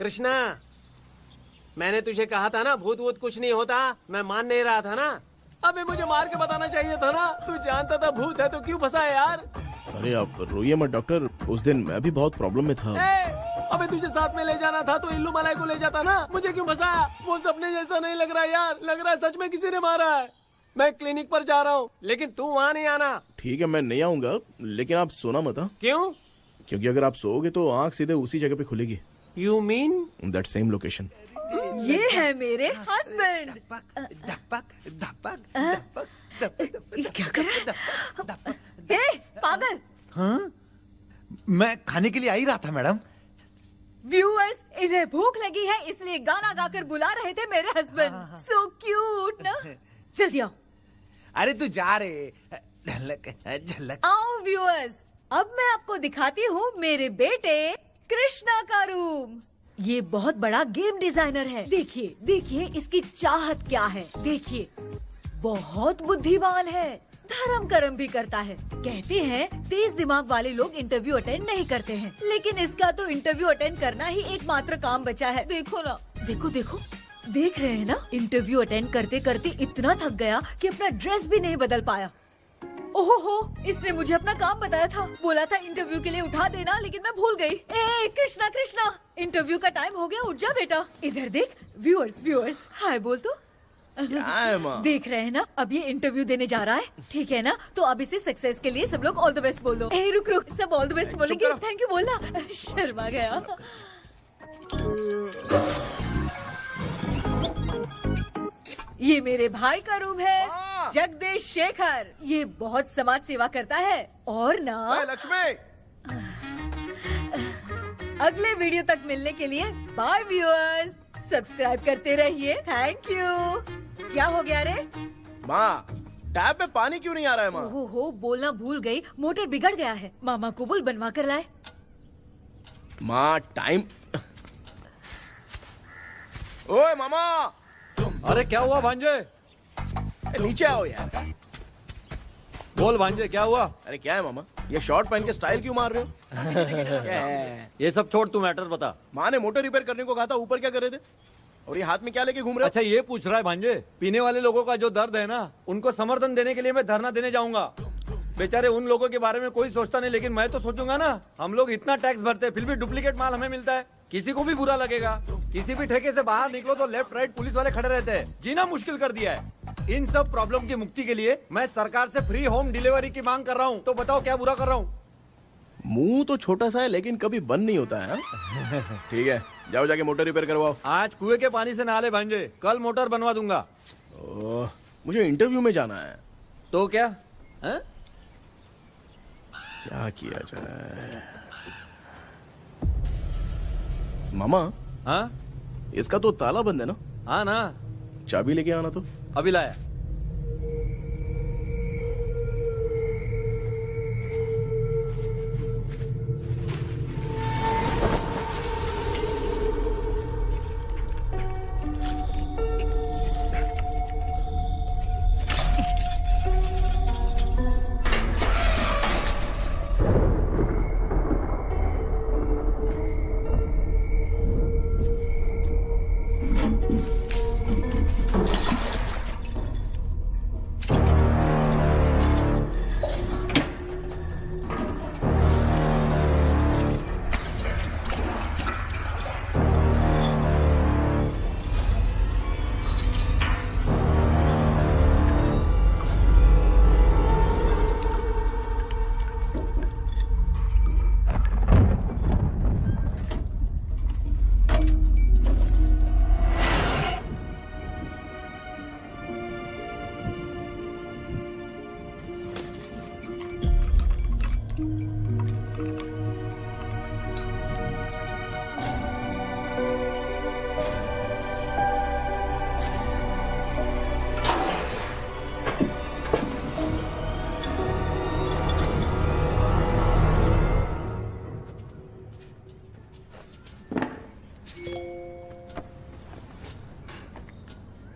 कृष्णा, मैंने तुझे कहा था ना भूत वूत कुछ नहीं होता। मैं मान नहीं रहा था ना। अबे मुझे मार के बताना चाहिए था ना। तू जानता था भूत है तो क्यों फंसा है यार? अरे आप रोइए मत डॉक्टर, उस दिन मैं भी बहुत प्रॉब्लम में था। अबे तुझे साथ में ले जाना था तो इल्लू मलाई को ले जाता ना। मुझे क्यों फंसाया? वो सपने जैसा नहीं लग रहा यार, लग रहा है सच में किसी ने मारा है। मैं क्लिनिक पर जा रहा हूँ, लेकिन तू वहाँ नहीं आना। ठीक है, मैं नहीं आऊंगा, लेकिन आप सोना मत। हाँ? क्यों? क्योंकि अगर आप सोओगे तो आंख सीधे उसी जगह पे खुलेगी। You mean? That same location. ये है मेरे हस्बैंड। क्या कर रहा है? पागल। हाँ? मैं खाने के लिए आ ही रहा था मैडम। व्यूअर्स, इन्हें भूख लगी है इसलिए गाना गाकर बुला रहे थे मेरे हस्बैंड। सो क्यूट ना। जल्दी आओ। अरे तू जा रे। झलक झलक। आओ व्यूअर्स, अब मैं आपको दिखाती हूँ मेरे बेटे कृष्णा का रूम। ये बहुत बड़ा गेम डिजाइनर है। देखिए देखिए इसकी चाहत क्या है। देखिए बहुत बुद्धिमान है, धर्म कर्म भी करता है। कहते हैं तेज दिमाग वाले लोग इंटरव्यू अटेंड नहीं करते हैं, लेकिन इसका तो इंटरव्यू अटेंड करना ही एकमात्र काम बचा है। देखो ना, देखो देखो, देख रहे हैं ना, इंटरव्यू अटेंड करते करते इतना थक गया कि अपना ड्रेस भी नहीं बदल पाया। ओहो, इसने मुझे अपना काम बताया था, बोला था इंटरव्यू के लिए उठा देना, लेकिन मैं भूल गई। ए कृष्णा कृष्णा, इंटरव्यू का टाइम हो गया, उठ जा बेटा। इधर देख। व्यूअर्स व्यूअर्स हाय बोल तो। क्या है माँ? देख रहे हैं ना, अब ये इंटरव्यू देने जा रहा है, ठीक है ना? तो अब इसे सक्सेस के लिए सब लोग ऑल द बेस्ट बोलो। ए रुक रुक, सब ऑल द बेस्ट बोलेंगे। थैंक यू बोलना। शर्मा गया। ये मेरे भाई का रूम है, जगदीश शेखर। ये बहुत समाज सेवा करता है और ना लक्ष्मी, अगले वीडियो तक मिलने के लिए बाय व्यूअर्स। सब्सक्राइब करते रहिए। Thank you. क्या हो गया रे? माँ टैप में पानी क्यों नहीं आ रहा है माँ? हो बोलना भूल गई, मोटर बिगड़ गया है। मामा को बोल बनवा कर लाए। माँ टाइम। ओए मामा, अरे क्या हुआ भांजे? नीचे आओ यार। बोल भांजे क्या हुआ? अरे क्या है मामा, ये शॉर्ट पहन के स्टाइल क्यों मार रहे हो? क्या है? ये सब छोड़, तू मैटर बता। माँ ने मोटर रिपेयर करने को कहा था, ऊपर क्या कर रहे थे? और ये हाथ में क्या लेके घूम रहे हो? अच्छा ये पूछ रहा है भांजे, पीने वाले लोगों का जो दर्द है ना, उनको समर्थन देने के लिए मैं धरना देने जाऊंगा। बेचारे उन लोगों के बारे में कोई सोचता नहीं, लेकिन मैं तो सोचूंगा ना। हम लोग इतना टैक्स भरते हैं, फिर भी डुप्लीकेट माल हमें मिलता है, किसी को भी बुरा लगेगा। किसी भी ठेके से बाहर निकलो तो लेफ्ट राइट पुलिस वाले खड़े रहते हैं, जीना मुश्किल कर दिया है। इन सब प्रॉब्लम की मुक्ति के लिए मैं सरकार से फ्री होम डिलीवरी की मांग कर रहा हूँ। तो बताओ क्या बुरा कर रहा हूँ? मुंह तो छोटा सा है लेकिन कभी बंद नहीं होता है। ठीक है, जाओ जाके मोटर रिपेयर करवाओ। आज कुएं के पानी से नहा ले भांजे, कल मोटर बनवा दूंगा। ओह, मुझे इंटरव्यू में जाना है। तो क्या है? क्या किया जाए? मामा, हाँ इसका तो ताला बंद है ना? हाँ ना, चाबी लेके आना तो। अभी लाया।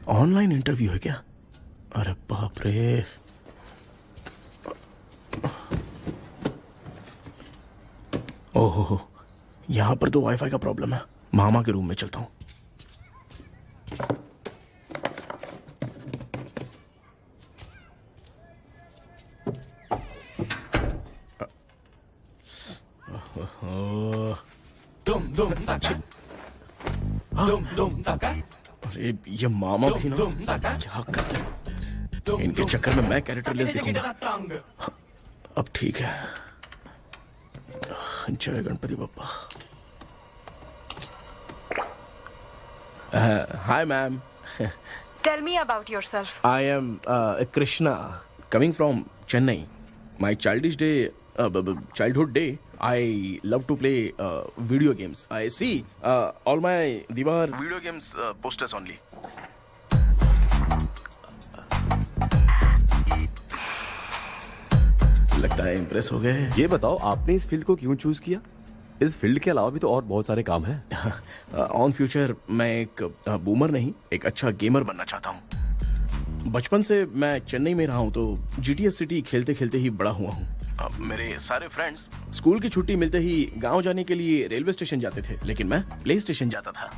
ऑनलाइन इंटरव्यू है क्या? अरे बाप रे। ओहो, यहाँ पर तो वाईफाई का प्रॉब्लम है। मामा के रूम में चलता हूँ। अरे ये मामा भी ना क्या कर, इनके चक्कर में मैं कैरेक्टरलेस दिखूंगा। अब ठीक है। जय Ganpati Bappa. Hi ma'am. Tell me about yourself. I am Krishna coming from Chennai. My childhood day I love to play video games. I see all my Diwar video games posters only. लगता है impress हो गए। ये बताओ आपने इस field को क्यों चूज किया? इस फील्ड के अलावा भी तो और बहुत सारे काम हैं। ऑन फ्यूचर मैं एक बूमर नहीं, एक अच्छा गेमर बनना चाहता हूँ। बचपन से मैं चेन्नई में रहा हूँ तो जीटीएस सिटी खेलते खेलते ही बड़ा हुआ हूँ। अब मेरे सारे फ्रेंड्स स्कूल की छुट्टी मिलते ही गांव जाने के लिए रेलवे स्टेशन जाते थे, लेकिन मैं प्ले स्टेशन जाता था।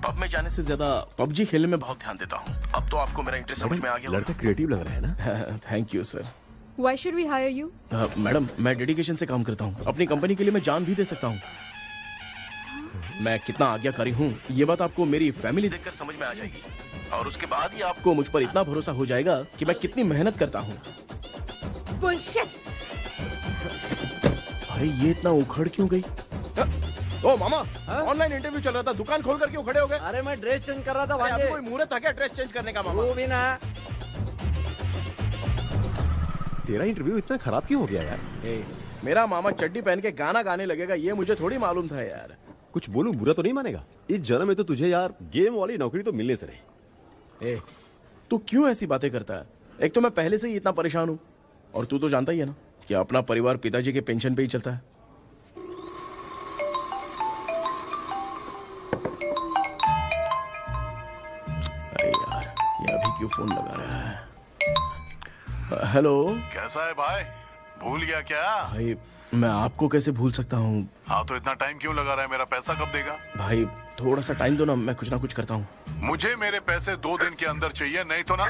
पब में जाने से ज्यादा पबजी खेलने में बहुत ध्यान देता हूँ। अब तो आपको मेरा इंटरेस्ट समझ में आ गया। लड़का क्रिएटिव लग रहा है ना। Thank you sir. Why should we hire you? Madam मैं डेडिकेशन से काम करता हूँ, अपनी कंपनी के लिए मैं जान भी दे सकता हूँ। मैं कितना आज्ञाकारी हूँ ये बात आपको मेरी फैमिली देखकर समझ में आ जाएगी, और उसके बाद ही आपको मुझ पर इतना भरोसा हो जाएगा कि मैं कितनी मेहनत करता हूँ। बुलशिट। अरे ये इतना उखड़ क्यों गई? ओ मामा, ऑनलाइन इंटरव्यू चल रहा था, दुकान खोल कर क्यों खड़े हो गए? अरे मैं ड्रेस चेंज कर रहा था अभी भाई। कोई मुहूर्त था क्या ड्रेस चेंज करने का मामा? वो भी ना। तेरा इंटरव्यू इतना खराब क्यों हो गया यार? मेरा मामा चड्डी पहन के गाना गाने लगेगा ये मुझे थोड़ी मालूम था यार। कुछ बोलूं बुरा तो नहीं मानेगा? इस जन्म में तो तुझे यार गेम वाली नौकरी तो मिलने से रही। तू क्यों ऐसी बातें करता है? एक तो मैं पहले से ही इतना परेशान हूँ, और तू तो जानता ही है ना कि अपना परिवार पिताजी के पेंशन पे ही चलता है। अरे यार ये अभी क्यों फोन लगा रहा है? हेलो। कैसा है भाई? भूल गया क्या? भाई मैं आपको कैसे भूल सकता हूँ? हाँ तो इतना टाइम क्यों लगा रहा है? मेरा पैसा कब देगा? भाई थोड़ा सा टाइम दो ना कुछ करता हूँ। मुझे मेरे पैसे 2 दिन के अंदर चाहिए, नहीं तो ना।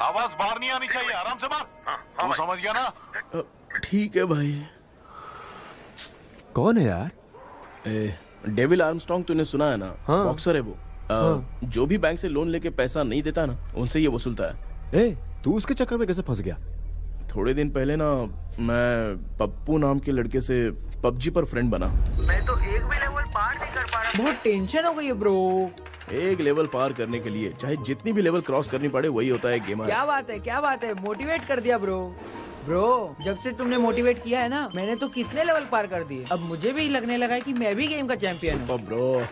आवाज बाहर नहीं आनी चाहिए, आराम से बात। तू समझ गया ना? ठीक है भाई। कौन है यार? डेविल आर्मस्ट्रॉन्ग तूने सुना है ना? हाँ। बॉक्सर है वो। जो भी बैंक से लोन लेके पैसा नहीं देता ना उनसे ये वसूलता है। तू उसके चक्कर में कैसे फंस गया? थोड़े दिन पहले ना मैं पप्पू नाम के लड़के से पबजी पर फ्रेंड बना। मैं तो एक भी लेवल पार नहीं कर पा रहा। बहुत टेंशन हो गई है ब्रो। एक लेवल पार करने के लिए चाहे जितनी भी लेवल क्रॉस करनी पड़े वही होता है गेमर। क्या बात है, मोटिवेट कर दिया ब्रो। जब से तुमने मोटिवेट किया है ना, मैंने तो कितने लेवल पार कर दिए। अब मुझे भी लगने लगा है कि मैं भी गेम का चैंपियन हूँ। ब्रो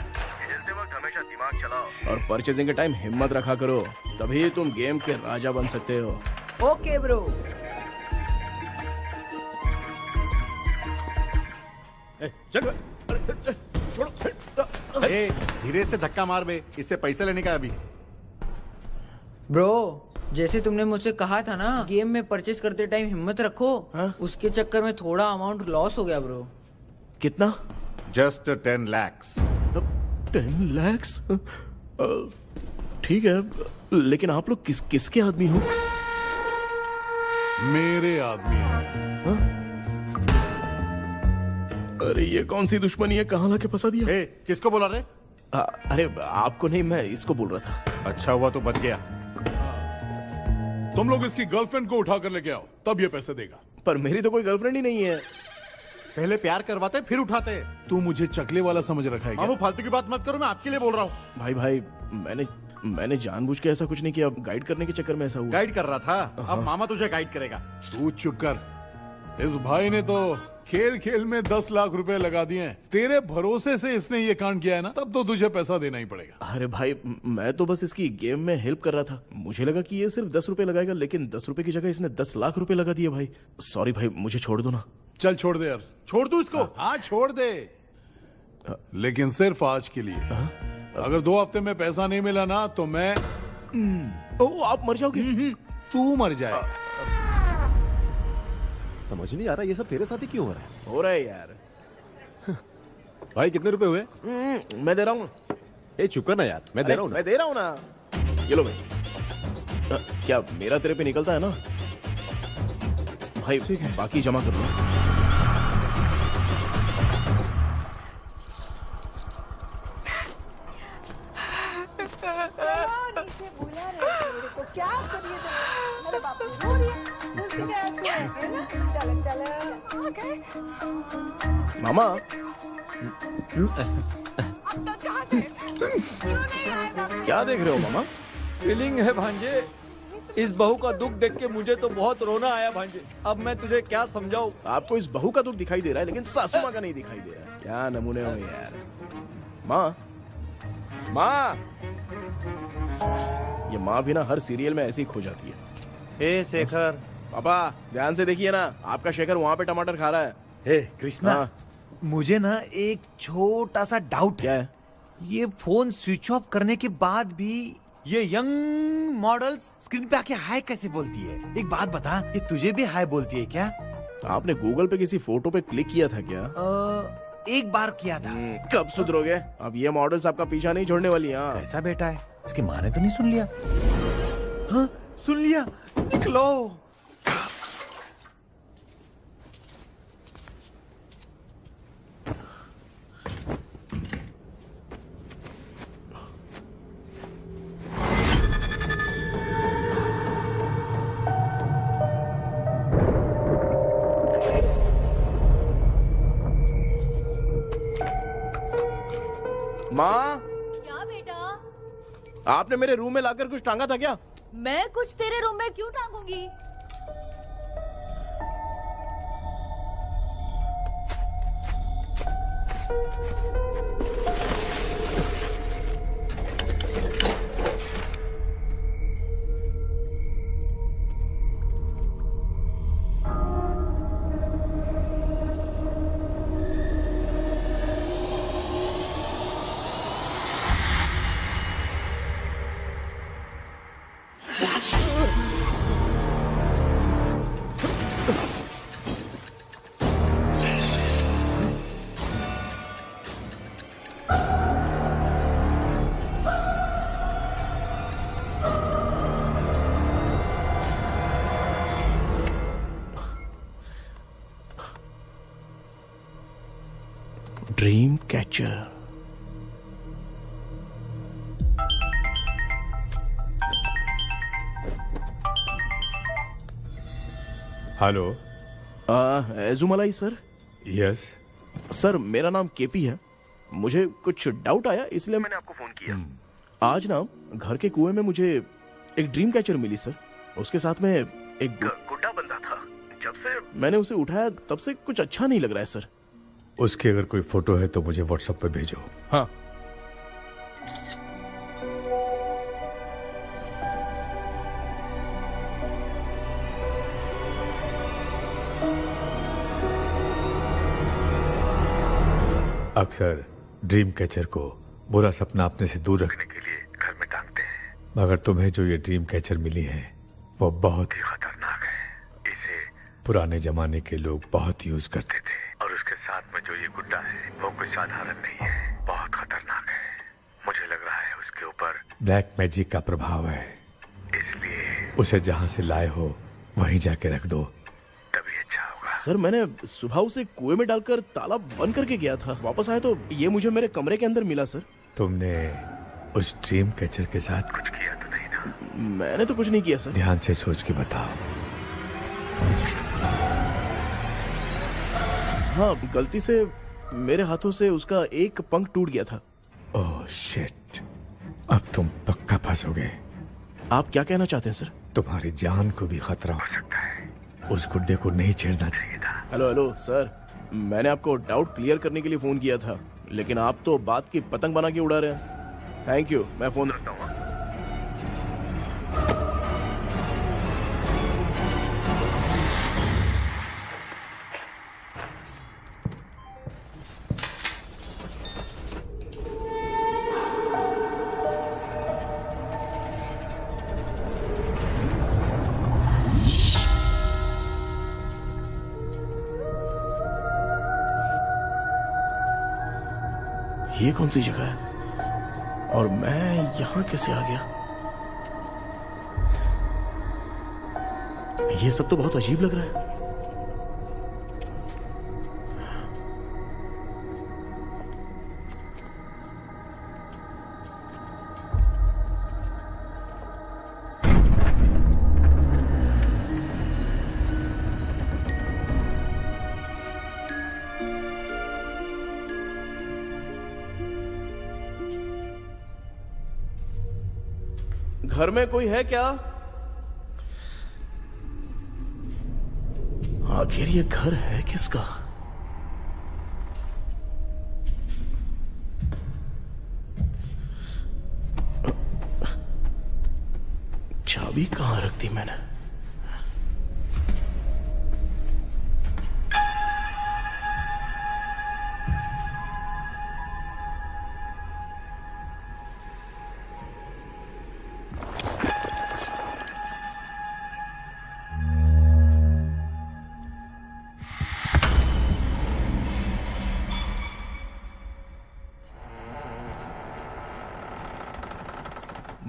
हमेशा दिमाग चलाओ और परचेजिंग के टाइम हिम्मत रखा करो, तभी तुम गेम के राजा बन सकते हो। Okay bro. धीरे से धक्का मार बे, इससे पैसे लेने का अभी। ब्रो जैसे तुमने मुझसे कहा था ना गेम में परचेस करते टाइम हिम्मत रखो, उसके चक्कर में थोड़ा अमाउंट लॉस हो गया ब्रो। कितना? Just 10 lakhs। 10 lakhs? ठीक है, लेकिन आप लोग किसके आदमी हो? मेरे आदमी है। अरे ये कौन सी दुश्मनी है, कहाँ लाके फंसा दिया? किसको बोला रे? अरे आपको नहीं, मैं इसको बोल रहा था। अच्छा हुआ तो बच गया। तुम लोग इसकी गर्लफ्रेंड को उठा कर लेके आओ, तब ये पैसे देगा। पर मेरी तो कोई गर्लफ्रेंड ही नहीं है। पहले प्यार करवाते फिर उठाते। तू मुझे चकले वाला समझ रखा है क्या? मामू फालतू की बात मत करो, मैं आपके लिए बोल रहा हूँ। भाई मैंने जानबूझ के ऐसा कुछ नहीं किया, गाइड करने के चक्कर में ऐसा हुआ। गाइड कर रहा था, अब मामा तुझे गाइड करेगा। तू चुप कर। इस भाई ने तो खेल खेल में 10 लाख रुपए लगा दिए हैं। तेरे भरोसे से इसने ये कांड किया है ना, तब तो तुझे पैसा देना ही पड़ेगा। अरे भाई मैं तो बस इसकी गेम में हेल्प कर रहा था, मुझे लगा कि ये सिर्फ 10 रुपए लगाएगा, लेकिन 10 रुपए की जगह इसने 10 लाख रुपए लगा दिए। भाई सॉरी भाई, मुझे छोड़ दो ना। चल छोड़ दे यार। छोड़ दू इसको? हाँ छोड़ दे, लेकिन सिर्फ आज के लिए। अगर 2 हफ्ते में पैसा नहीं मिला ना तो मैं आप मर जाओगे। तू मर जाएगा। समझ नहीं आ रहा ये सब तेरे साथ ही क्यों हो रहा है? हो रहा है यार। भाई कितने रुपए हुए? मैं दे रहा हूँ। ए चुप कर ना यार, मैं दे रहा हूँ ना। मैं दे रहा हूँ ना। ये लो भाई। क्या मेरा तेरे पे निकलता है ना भाई? ठीक है, बाकी जमा कर लो। मामा क्या देख रहे हो मामा? फीलिंग है भांजे, इस बहू का दुख देख के मुझे तो बहुत रोना आया भांजे। अब मैं तुझे क्या समझाऊं? आपको इस बहू का दुख दिखाई दे रहा है लेकिन सासू माँ का नहीं दिखाई दे रहा है। क्या नमूने हो यार। माँ माँ, ये माँ भी ना हर सीरियल में ऐसी ही खो जाती है। ए शेखर। पापा ध्यान से देखिए ना, आपका शेखर वहाँ पे टमाटर खा रहा है। हे कृष्णा, हाँ। मुझे ना एक छोटा सा डाउट क्या है? ये फोन स्विच ऑफ करने के बाद भी ये यंग मॉडल्स स्क्रीन पे आके हाय कैसे बोलती है? एक बात बता, ये तुझे भी हाय बोलती है क्या? आपने गूगल पे किसी फोटो पे क्लिक किया था क्या? एक बार किया था। कब सुधरोगे? अब ये मॉडल्स आपका पीछा नहीं छोड़ने वाली। हाँ कैसा बेटा है? इसकी माँ ने तो नहीं सुन लिया? हाँ सुन लिया। निकलो। माँ, क्या बेटा? आपने मेरे रूम में लाकर कुछ टांगा था क्या? मैं कुछ तेरे रूम में क्यों टांगूंगी? Dream catcher. Hello. Ezhumalai sir? Yes sir, मेरा नाम केपी है। मुझे कुछ डाउट आया इसलिए मैंने आपको फोन किया। आज ना घर के कुएं में मुझे एक ड्रीम कैचर मिली सर। उसके साथ में एक गुड्डा बंदा था। जब से मैंने उसे उठाया तब से कुछ अच्छा नहीं लग रहा है सर। उसकी अगर कोई फोटो है तो मुझे व्हाट्सएप पे भेजो। हाँ। अक्सर ड्रीम कैचर को बुरा सपना अपने से दूर रखने के लिए घर में टांगते हैं, मगर तुम्हें जो ये ड्रीम कैचर मिली है वो बहुत ही खतरनाक है। इसे पुराने जमाने के लोग बहुत यूज करते थे और उसके साथ में जो ये गुड्डा है वो कोई साधारण नहीं है, बहुत खतरनाक है। मुझे लग रहा है उसके ऊपर ब्लैक मैजिक का प्रभाव है, इसलिए उसे जहाँ से लाए हो वहीं जाके रख दो, तभी अच्छा होगा। सर, मैंने सुबह उसे कुएं में डालकर ताला बंद करके गया था। वापस आया तो ये मुझे मेरे कमरे के अंदर मिला सर। तुमने उस ड्रीम कैचर के साथ कुछ किया तो नहीं ना? मैंने तो कुछ नहीं किया सर। ध्यान से सोच के बताओ। हाँ, गलती से मेरे हाथों से उसका एक पंख टूट गया था। ओह शिट, अब तुम पक्का फंसोगे। आप क्या कहना चाहते हैं सर? तुम्हारी जान को भी खतरा हो सकता है। उस गुड्डे को नहीं छेड़ना चाहिए था। हेलो हेलो सर, मैंने आपको डाउट क्लियर करने के लिए फोन किया था, लेकिन आप तो बात की पतंग बना के उड़ा रहे हैं। थैंक यू, मैं फोन रखता हूँ। ये कौन सी जगह है और मैं यहाँ कैसे आ गया? ये सब तो बहुत अजीब लग रहा है। घर में कोई है क्या? आखिर ये घर है किसका? चाबी कहां रख दी मैंने?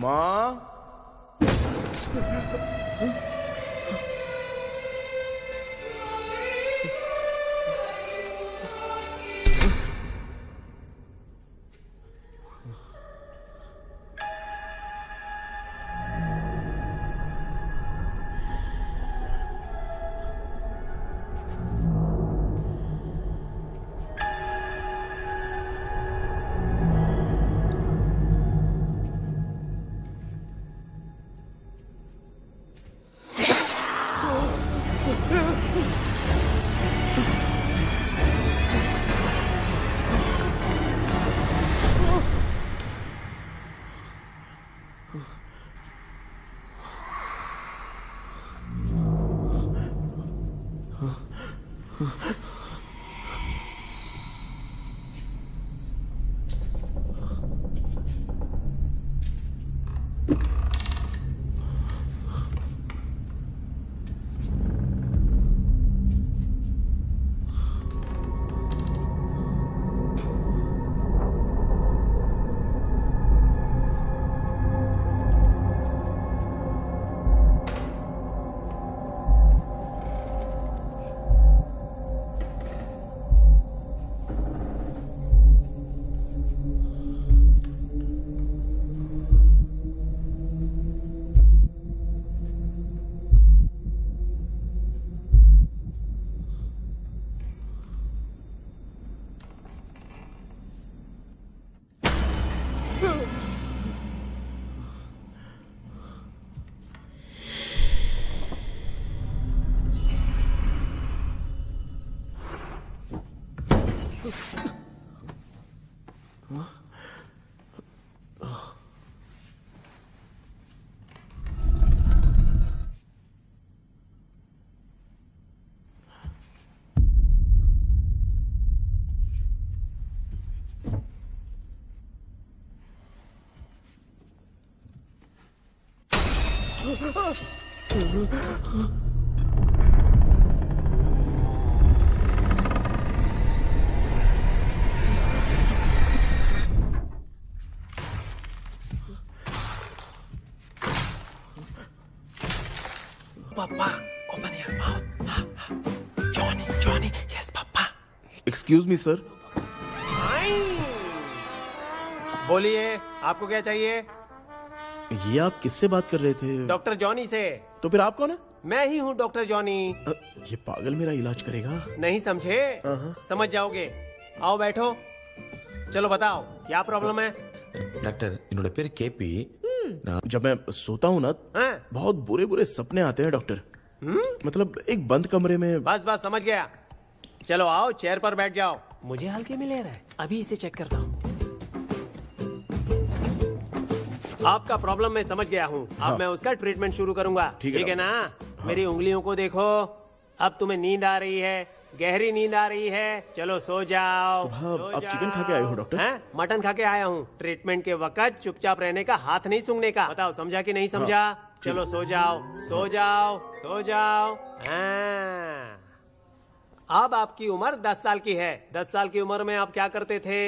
माँ, Papa, open your mouth. Johnny, Johnny, yes, Papa. Excuse me sir. बोलिए, आपको क्या चाहिए? ये आप किससे बात कर रहे थे? डॉक्टर जॉनी से। तो फिर आप कौन है? मैं ही हूँ डॉक्टर जॉनी। ये पागल मेरा इलाज करेगा? नहीं समझे? समझ जाओगे। आओ बैठो। चलो बताओ क्या प्रॉब्लम है? டாக்டர் என்னோட பேர் கேபி जब मैं सोता हूँ ना बहुत बुरे बुरे सपने आते हैं डॉक्टर। मतलब एक बंद कमरे में। बस बस समझ गया। चलो आओ चेयर पर बैठ जाओ। मुझे हल्के में ले रहा है, अभी इसे चेक करता हूँ। आपका प्रॉब्लम मैं समझ गया हूँ। अब मैं उसका ट्रीटमेंट शुरू करूंगा। ठीक है ना? मेरी उंगलियों को देखो। अब तुम्हें नींद आ रही है, गहरी नींद आ रही है। चलो सो जाओ। सुबह आप चिकन खा के आए हो डॉक्टर? मटन खा के आया हूँ। ट्रीटमेंट के वक्त चुपचाप रहने का, हाथ नहीं सूंघने का। बताओ समझा कि नहीं समझा? चलो सो जाओ, सो जाओ, सो जाओ। अब आपकी उम्र 10 साल की है। 10 साल की उम्र में आप क्या करते थे?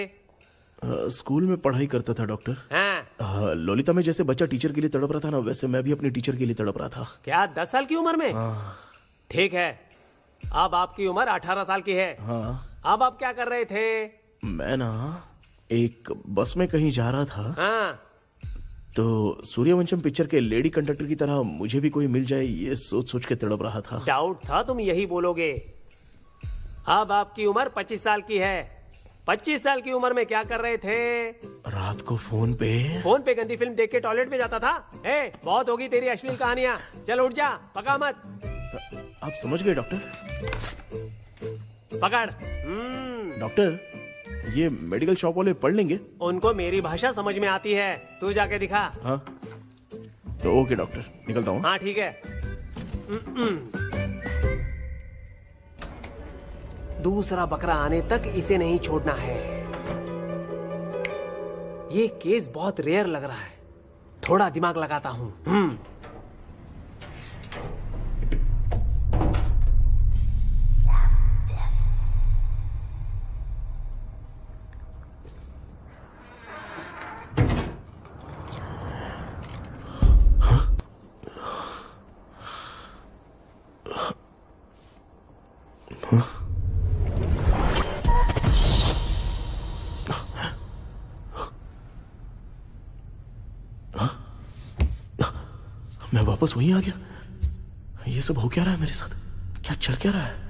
स्कूल में पढ़ाई करता था डॉक्टर। हाँ। ललिता में जैसे बच्चा टीचर के लिए तड़प रहा था ना, वैसे मैं भी अपनी टीचर के लिए तड़प रहा था। क्या 10 साल की उम्र में? ठीक है, अब आपकी उम्र 18 साल की है। हाँ। अब आप क्या कर रहे थे? मैं ना एक बस में कहीं जा रहा था। हाँ। तो सूर्यवंशम पिक्चर के लेडी कंडक्टर की तरह मुझे भी कोई मिल जाए, ये सोच सोच के तड़प रहा था। डाउट था तुम यही बोलोगे। अब आपकी उम्र 25 साल की है। 25 साल की उम्र में क्या कर रहे थे? रात को फोन पे गंदी फिल्म देख के टॉयलेट में जाता था। बहुत होगी तेरी अश्लील कहानियां, चल उठ जा, पका मत। आप समझ गए डॉक्टर? पकड़। डॉक्टर, ये मेडिकल शॉप वाले पढ़ लेंगे? उनको मेरी भाषा समझ में आती है, तू जाके दिखा। हाँ तो ओके डॉक्टर, निकलता हूँ। हाँ ठीक है। दूसरा बकरा आने तक इसे नहीं छोड़ना है। ये केस बहुत रेयर लग रहा है, थोड़ा दिमाग लगाता हूँ। मैं वापस वहीं आ गया। ये सब हो क्या रहा है मेरे साथ? क्या चल क्या रहा है?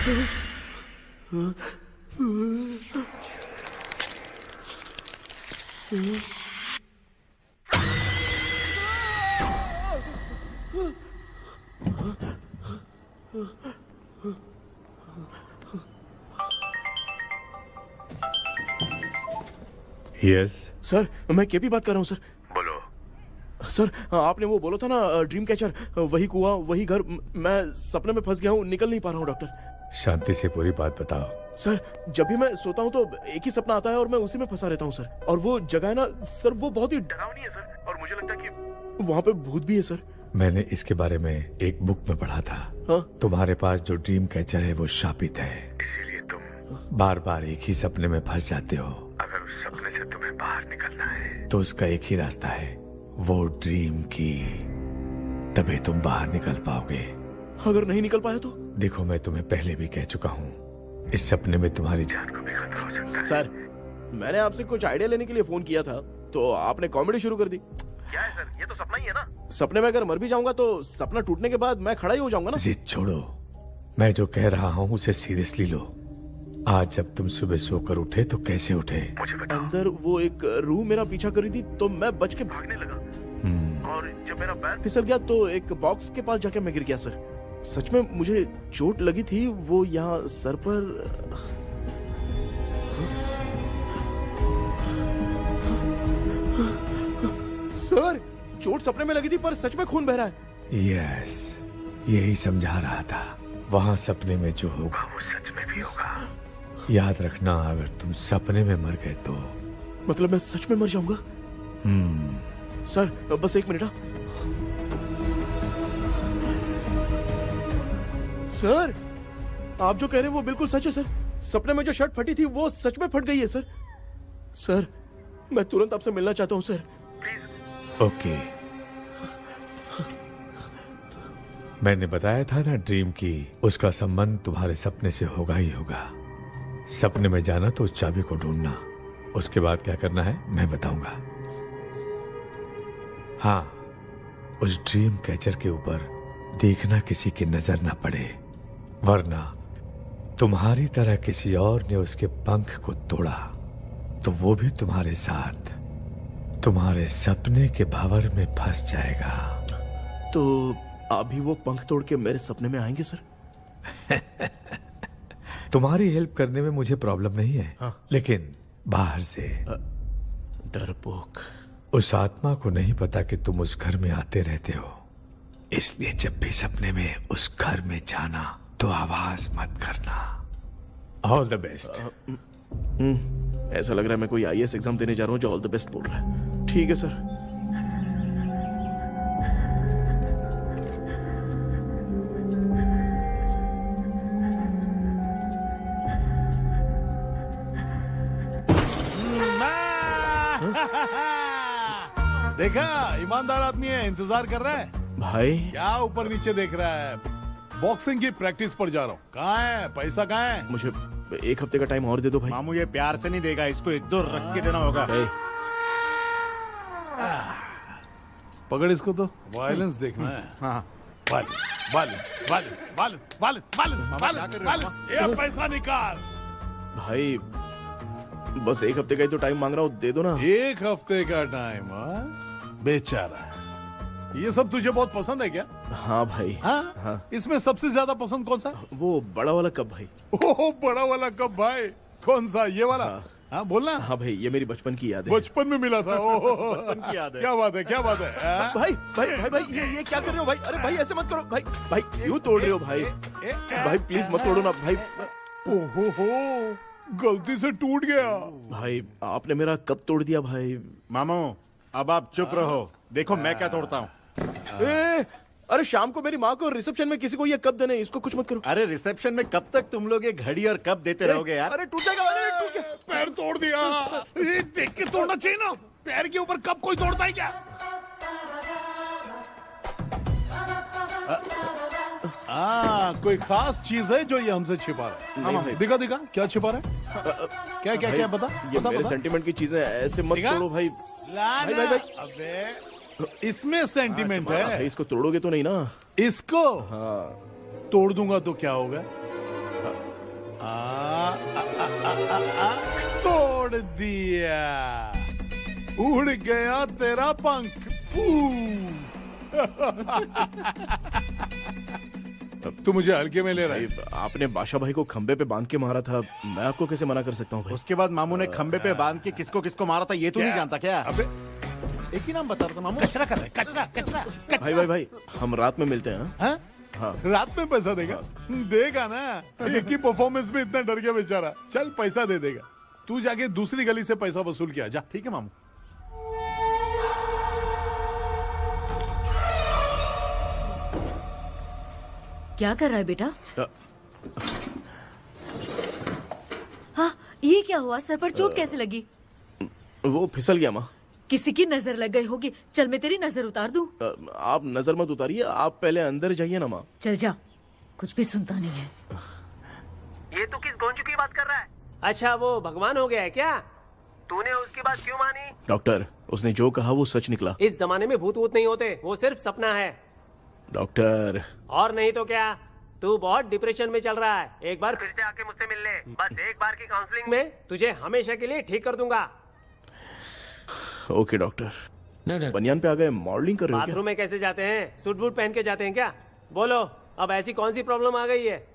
यस सर मैं केपी बात कर रहा हूँ सर। बोलो सर, आपने वो बोला था ना ड्रीम कैचर, वही कुआं वही घर, मैं सपने में फंस गया हूँ, निकल नहीं पा रहा हूँ डॉक्टर। शांति से पूरी बात बताओ। सर जब भी मैं सोता हूँ तो एक ही सपना आता है और मैं उसी में फंसा रहता हूँ सर। और वो जगह है ना सर, वो बहुत ही डरावनी है सर, और मुझे लगता है कि वहाँ पे भूत भी है सर। मैंने इसके बारे में एक बुक में पढ़ा था। हाँ? तुम्हारे पास जो ड्रीम कैचर है वो शापित है, इसीलिए तुम बार बार एक ही सपने में फंस जाते हो। अगर उस सपने से तुम्हें बाहर निकलना है तो उसका एक ही रास्ता है, वो ड्रीम की, तभी तुम बाहर निकल पाओगे। अगर नहीं निकल पाया तो? देखो मैं तुम्हें पहले भी कह चुका हूँ, इस सपने में तुम्हारी जान को भी खतरा हो सकता है। सर मैंने आपसे कुछ आइडिया लेने के लिए फोन किया था तो आपने कॉमेडी शुरू कर दी। क्या है सर, ये तो सपना ही है ना। सपने में अगर मर भी जाऊंगा तो सपना टूटने के बाद मैं खड़ा ही हो जाऊंगा ना। जिद छोड़ो, मैं जो कह रहा हूँ उसे सीरियसली लो। आज जब तुम सुबह सोकर उठे तो कैसे उठे मुझे बताओ। अंदर वो एक रूह मेरा पीछा कर रही थी तो मैं बच के भागने लगा, और जब मेरा पैर फिसल गया तो एक बॉक्स के पास जाके मैं गिर गया सर। सच में मुझे चोट लगी थी, वो यहाँ सर पर। सर चोट सपने में लगी थी पर सच में खून बह रहा है। यस, यही समझा रहा था, वहाँ सपने में जो होगा वो सच में भी होगा। याद रखना, अगर तुम सपने में मर गए तो मतलब मैं सच में मर जाऊंगा। सर बस एक मिनट। सर आप जो कह रहे हैं वो बिल्कुल सच है सर। सपने में जो शर्ट फटी थी वो सच में फट गई है सर। सर मैं तुरंत आपसे मिलना चाहता हूँ सर, प्लीज। ओके, मैंने बताया था ना ड्रीम की, उसका संबंध तुम्हारे सपने से होगा ही होगा। सपने में जाना तो उस चाबी को ढूंढना, उसके बाद क्या करना है मैं बताऊंगा। हाँ, उस ड्रीम कैचर के ऊपर देखना किसी की नजर ना पड़े, वरना तुम्हारी तरह किसी और ने उसके पंख को तोड़ा तो वो भी तुम्हारे साथ तुम्हारे सपने के भंवर में फंस जाएगा। तो अभी वो पंख तोड़ के मेरे सपने में आएंगे सर? तुम्हारी हेल्प करने में मुझे प्रॉब्लम नहीं है। हाँ। लेकिन बाहर से डरपोक। उस आत्मा को नहीं पता कि तुम उस घर में आते रहते हो, इसलिए जब भी सपने में उस घर में जाना तो आवाज मत करना। All the best. ऐसा लग रहा है मैं कोई आईएएस एग्जाम देने जा रहा हूँ जो ऑल द बेस्ट बोल रहा है। ठीक है सर। देखा, ईमानदार आदमी है, इंतजार कर रहा है। भाई क्या ऊपर नीचे देख रहा है? बॉक्सिंग की प्रैक्टिस पर जा रहा हूँ। कहाँ है पैसा, कहाँ है? मुझे एक हफ्ते का टाइम और दे दो भाई। मामू ये प्यार से नहीं देगा, इसको एक दो रख के देना होगा। पकड़ इसको, तो वायलेंस देखना है। हाँ, violence violence violence violence violence violence violence. ये पैसा निकाल भाई, बस एक हफ्ते का ही तो टाइम मांग रहा हूँ, दे दो ना। एक हफ्ते का टाइम? बेचारा, ये सब तुझे बहुत पसंद है क्या? हाँ भाई। हाँ? इसमें सबसे ज्यादा पसंद कौन सा? वो बड़ा वाला कप भाई। ओह बड़ा वाला कप भाई, कौन सा? ये वाला? हाँ बोलना। हाँ भाई, ये मेरी बचपन की याद है। बचपन में मिला था। ओह बचपन की याद है। क्या बात है, क्या बात है। भाई भाई भाई भाई, ये क्या कर रहे हो भाई? अरे भाई ऐसे मत करो भाई। भाई क्यों तोड़ रहे हो भाई? भाई प्लीज मत तोड़ो ना भाई। ओहो, गलती से टूट गया। भाई आपने मेरा कप तोड़ दिया भाई। मामू अब आप चुप रहो, देखो मैं क्या तोड़ता हूँ। अरे शाम को मेरी माँ को रिसेप्शन में किसी को ये कप देने, इसको कुछ मत करो। अरे रिसेप्शन में कब तक तुम लोग ये घड़ी और कप देते रहोगे यार? अरे टूट जाएगा। अरे टूट गया, पैर तोड़ दिया। ये देख के तोड़ना चाहिए ना, पैर के ऊपर कप कोई तोड़ता है क्या? कोई खास चीज है जो ये हमसे छिपा रहा है? नहीं, दिखा दिखा, क्या छिपा रहा है? क्या क्या क्या बता, ये बता, मेरे बता। सेंटीमेंट की चीजें ऐसे मत तोड़ो भाई। भाई भाई भाई, अबे इसमें सेंटीमेंट है। भाई इसको तोड़ोगे तो नहीं ना? इसको हाँ तोड़ दूंगा तो क्या होगा? तोड़ दिया, उड़ गया तेरा पंख। तू मुझे हल्के में ले रहा है। आपने बादशाह भाई को खंबे पे बांध के मारा था, मैं आपको कैसे मना कर सकता हूँ भाई? उसके बाद मामू ने खंबे पे बांध के किसको किसको मारा था ये तू नहीं जानता क्या? अबे एक ही नाम बता रहा था मामू। कचरा कर रहे, कचरा कचरा कचरा। भाई हम रात में मिलते हैं। हाँ? हाँ। रात में पैसा देगा? देगा ना, एक ही परफॉर्मेंस में इतना डर गया बेचारा। चल पैसा दे देगा, तू जाके दूसरी गली से पैसा वसूल किया जा। ठीक है मामू। क्या कर रहा है बेटा? हाँ, ये क्या हुआ? सर पर चोट कैसे लगी? वो फिसल गया माँ। किसी की नजर लग गई होगी। चल मैं तेरी नजर उतार दूं। आप नजर मत उतारिए, आप पहले अंदर जाइए ना माँ। चल जा, कुछ भी सुनता नहीं है। ये तू किस गोंजू की बात कर रहा है? अच्छा, वो भगवान हो गया है क्या? तूने उसकी बात क्यों मानी? डॉक्टर, उसने जो कहा वो सच निकला। इस जमाने में भूत वूत नहीं होते, वो सिर्फ सपना है। डॉक्टर, और नहीं तो क्या, तू बहुत डिप्रेशन में चल रहा है। एक बार फिर से आके मुझसे मिल ले, बस एक बार की काउंसलिंग में तुझे हमेशा के लिए ठीक कर दूंगा। Okay doctor. बनियान पे आ गए, मॉडलिंग कर रहे हो क्या? बाथरूम में कैसे जाते हैं? सूट बूट पहन के जाते हैं क्या? बोलो, अब ऐसी कौन सी प्रॉब्लम आ गई है?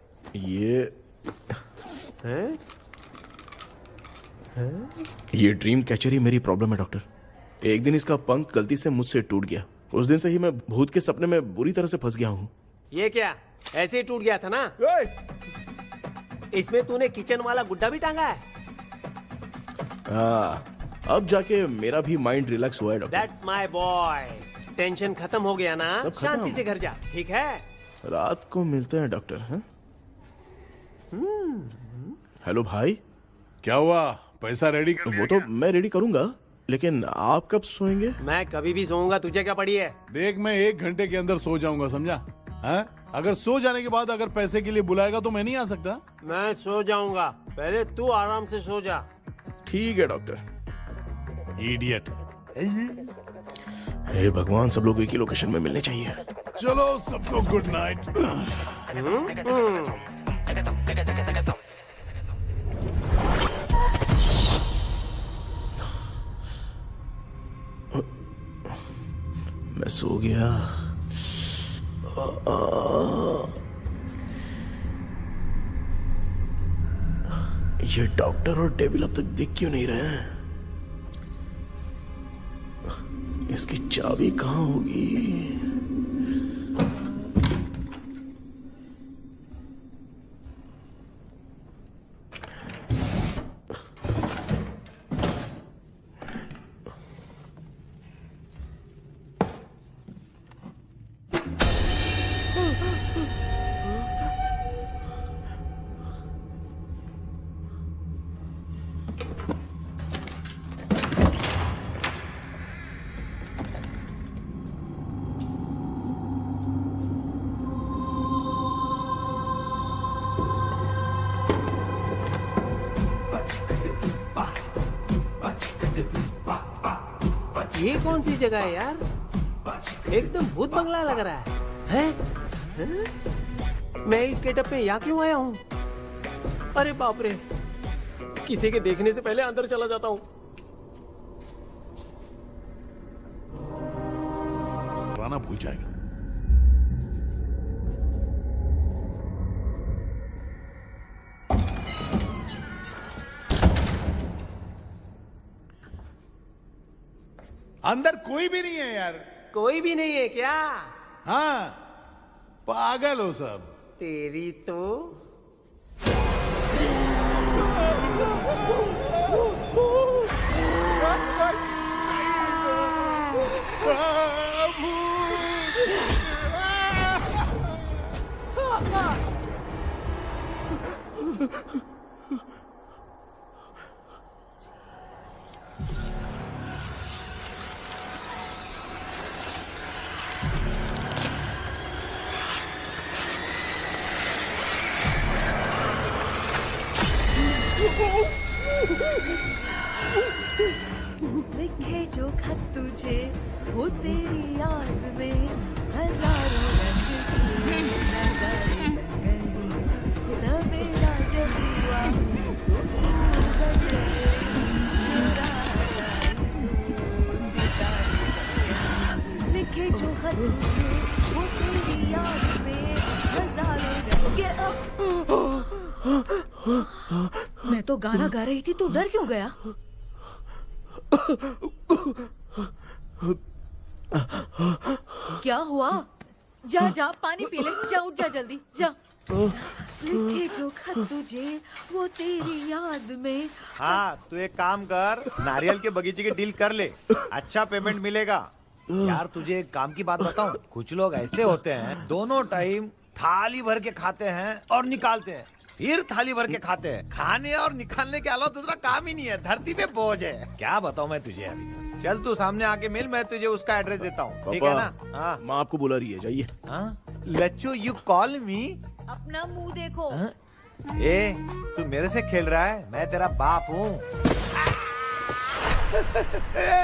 ये ड्रीम कैचर ही मेरी प्रॉब्लम है डॉक्टर। एक दिन इसका पंख गलती से मुझसे टूट गया। उस दिन से ही मैं भूत के सपने में बुरी तरह से फंस गया हूँ। ये क्या, ऐसे ही टूट गया था ना? इसमें तूने किचन वाला गुड्डा भी टांगा है? अब जाके मेरा भी माइंड रिलैक्स हुआ है doctor. That's my boy। Tension खत्म हो गया ना? सब खत्म। शांति से घर जा, ठीक है? रात को मिलते हैं डॉक्टर। हाँ? हेलो भाई, क्या हुआ? पैसा रेडी? वो तो मैं रेडी करूंगा, लेकिन आप कब सोएंगे? मैं कभी भी सोऊंगा, तुझे क्या पड़ी है? देख, मैं 1 घंटे के अंदर सो जाऊंगा, समझा? हाँ? अगर सो जाने के बाद अगर पैसे के लिए बुलाएगा तो मैं नहीं आ सकता। मैं सो जाऊंगा, पहले तू आराम से सो जा। ठीक है डॉक्टर। इडियट। हे भगवान, सब लोग एक ही लोकेशन में मिलने चाहिए। चलो सबको गुड नाइट। मैं सो गया। ये डॉक्टर और डेविल अब तक दिख क्यों नहीं रहे हैं? इसकी चाबी कहाँ होगी? ये कौन सी जगह है यार? एकदम भूत बंगला लग रहा है? मैं इस गेटअप में यहाँ क्यों आया हूँ? अरे बाप रे, किसी के देखने से पहले अंदर चला जाता हूँ। राना भूल जाएगा। अंदर कोई भी नहीं है यार। कोई भी नहीं है क्या? हाँ, पागल हो सब। तेरी तो लिखे जो खत तुझे वो तेरी याद में हजारों रंग की नजारे बन गई। सवेरा जब मैं तो गाना गा रही थी, तू डर क्यों गया? क्या हुआ? जा जा पानी पी ले, जा उठ जा जल्दी जा। लिखे जो खत तुझे वो तेरी याद में। हाँ, तू एक काम कर, नारियल के बगीचे की डील कर ले, अच्छा पेमेंट मिलेगा। यार तुझे एक काम की बात बताऊं, कुछ लोग ऐसे होते हैं दोनों टाइम थाली भर के खाते हैं और निकालते हैं, फिर थाली भर के खाते हैं। खाने और निकालने के अलावा दूसरा काम ही नहीं है, धरती पे बोझ है। क्या बताऊं मैं तुझे अभी। चल तू सामने आके मिल, मैं तुझे उसका एड्रेस देता हूँ, ठीक है ना? हाँ, माँ आपको बुला रही है, जाइए। हाँ, लच्चू यू कॉल मी। अपना मुंह देखो। ए, तू मेरे से खेल रहा है? मैं तेरा बाप हूँ।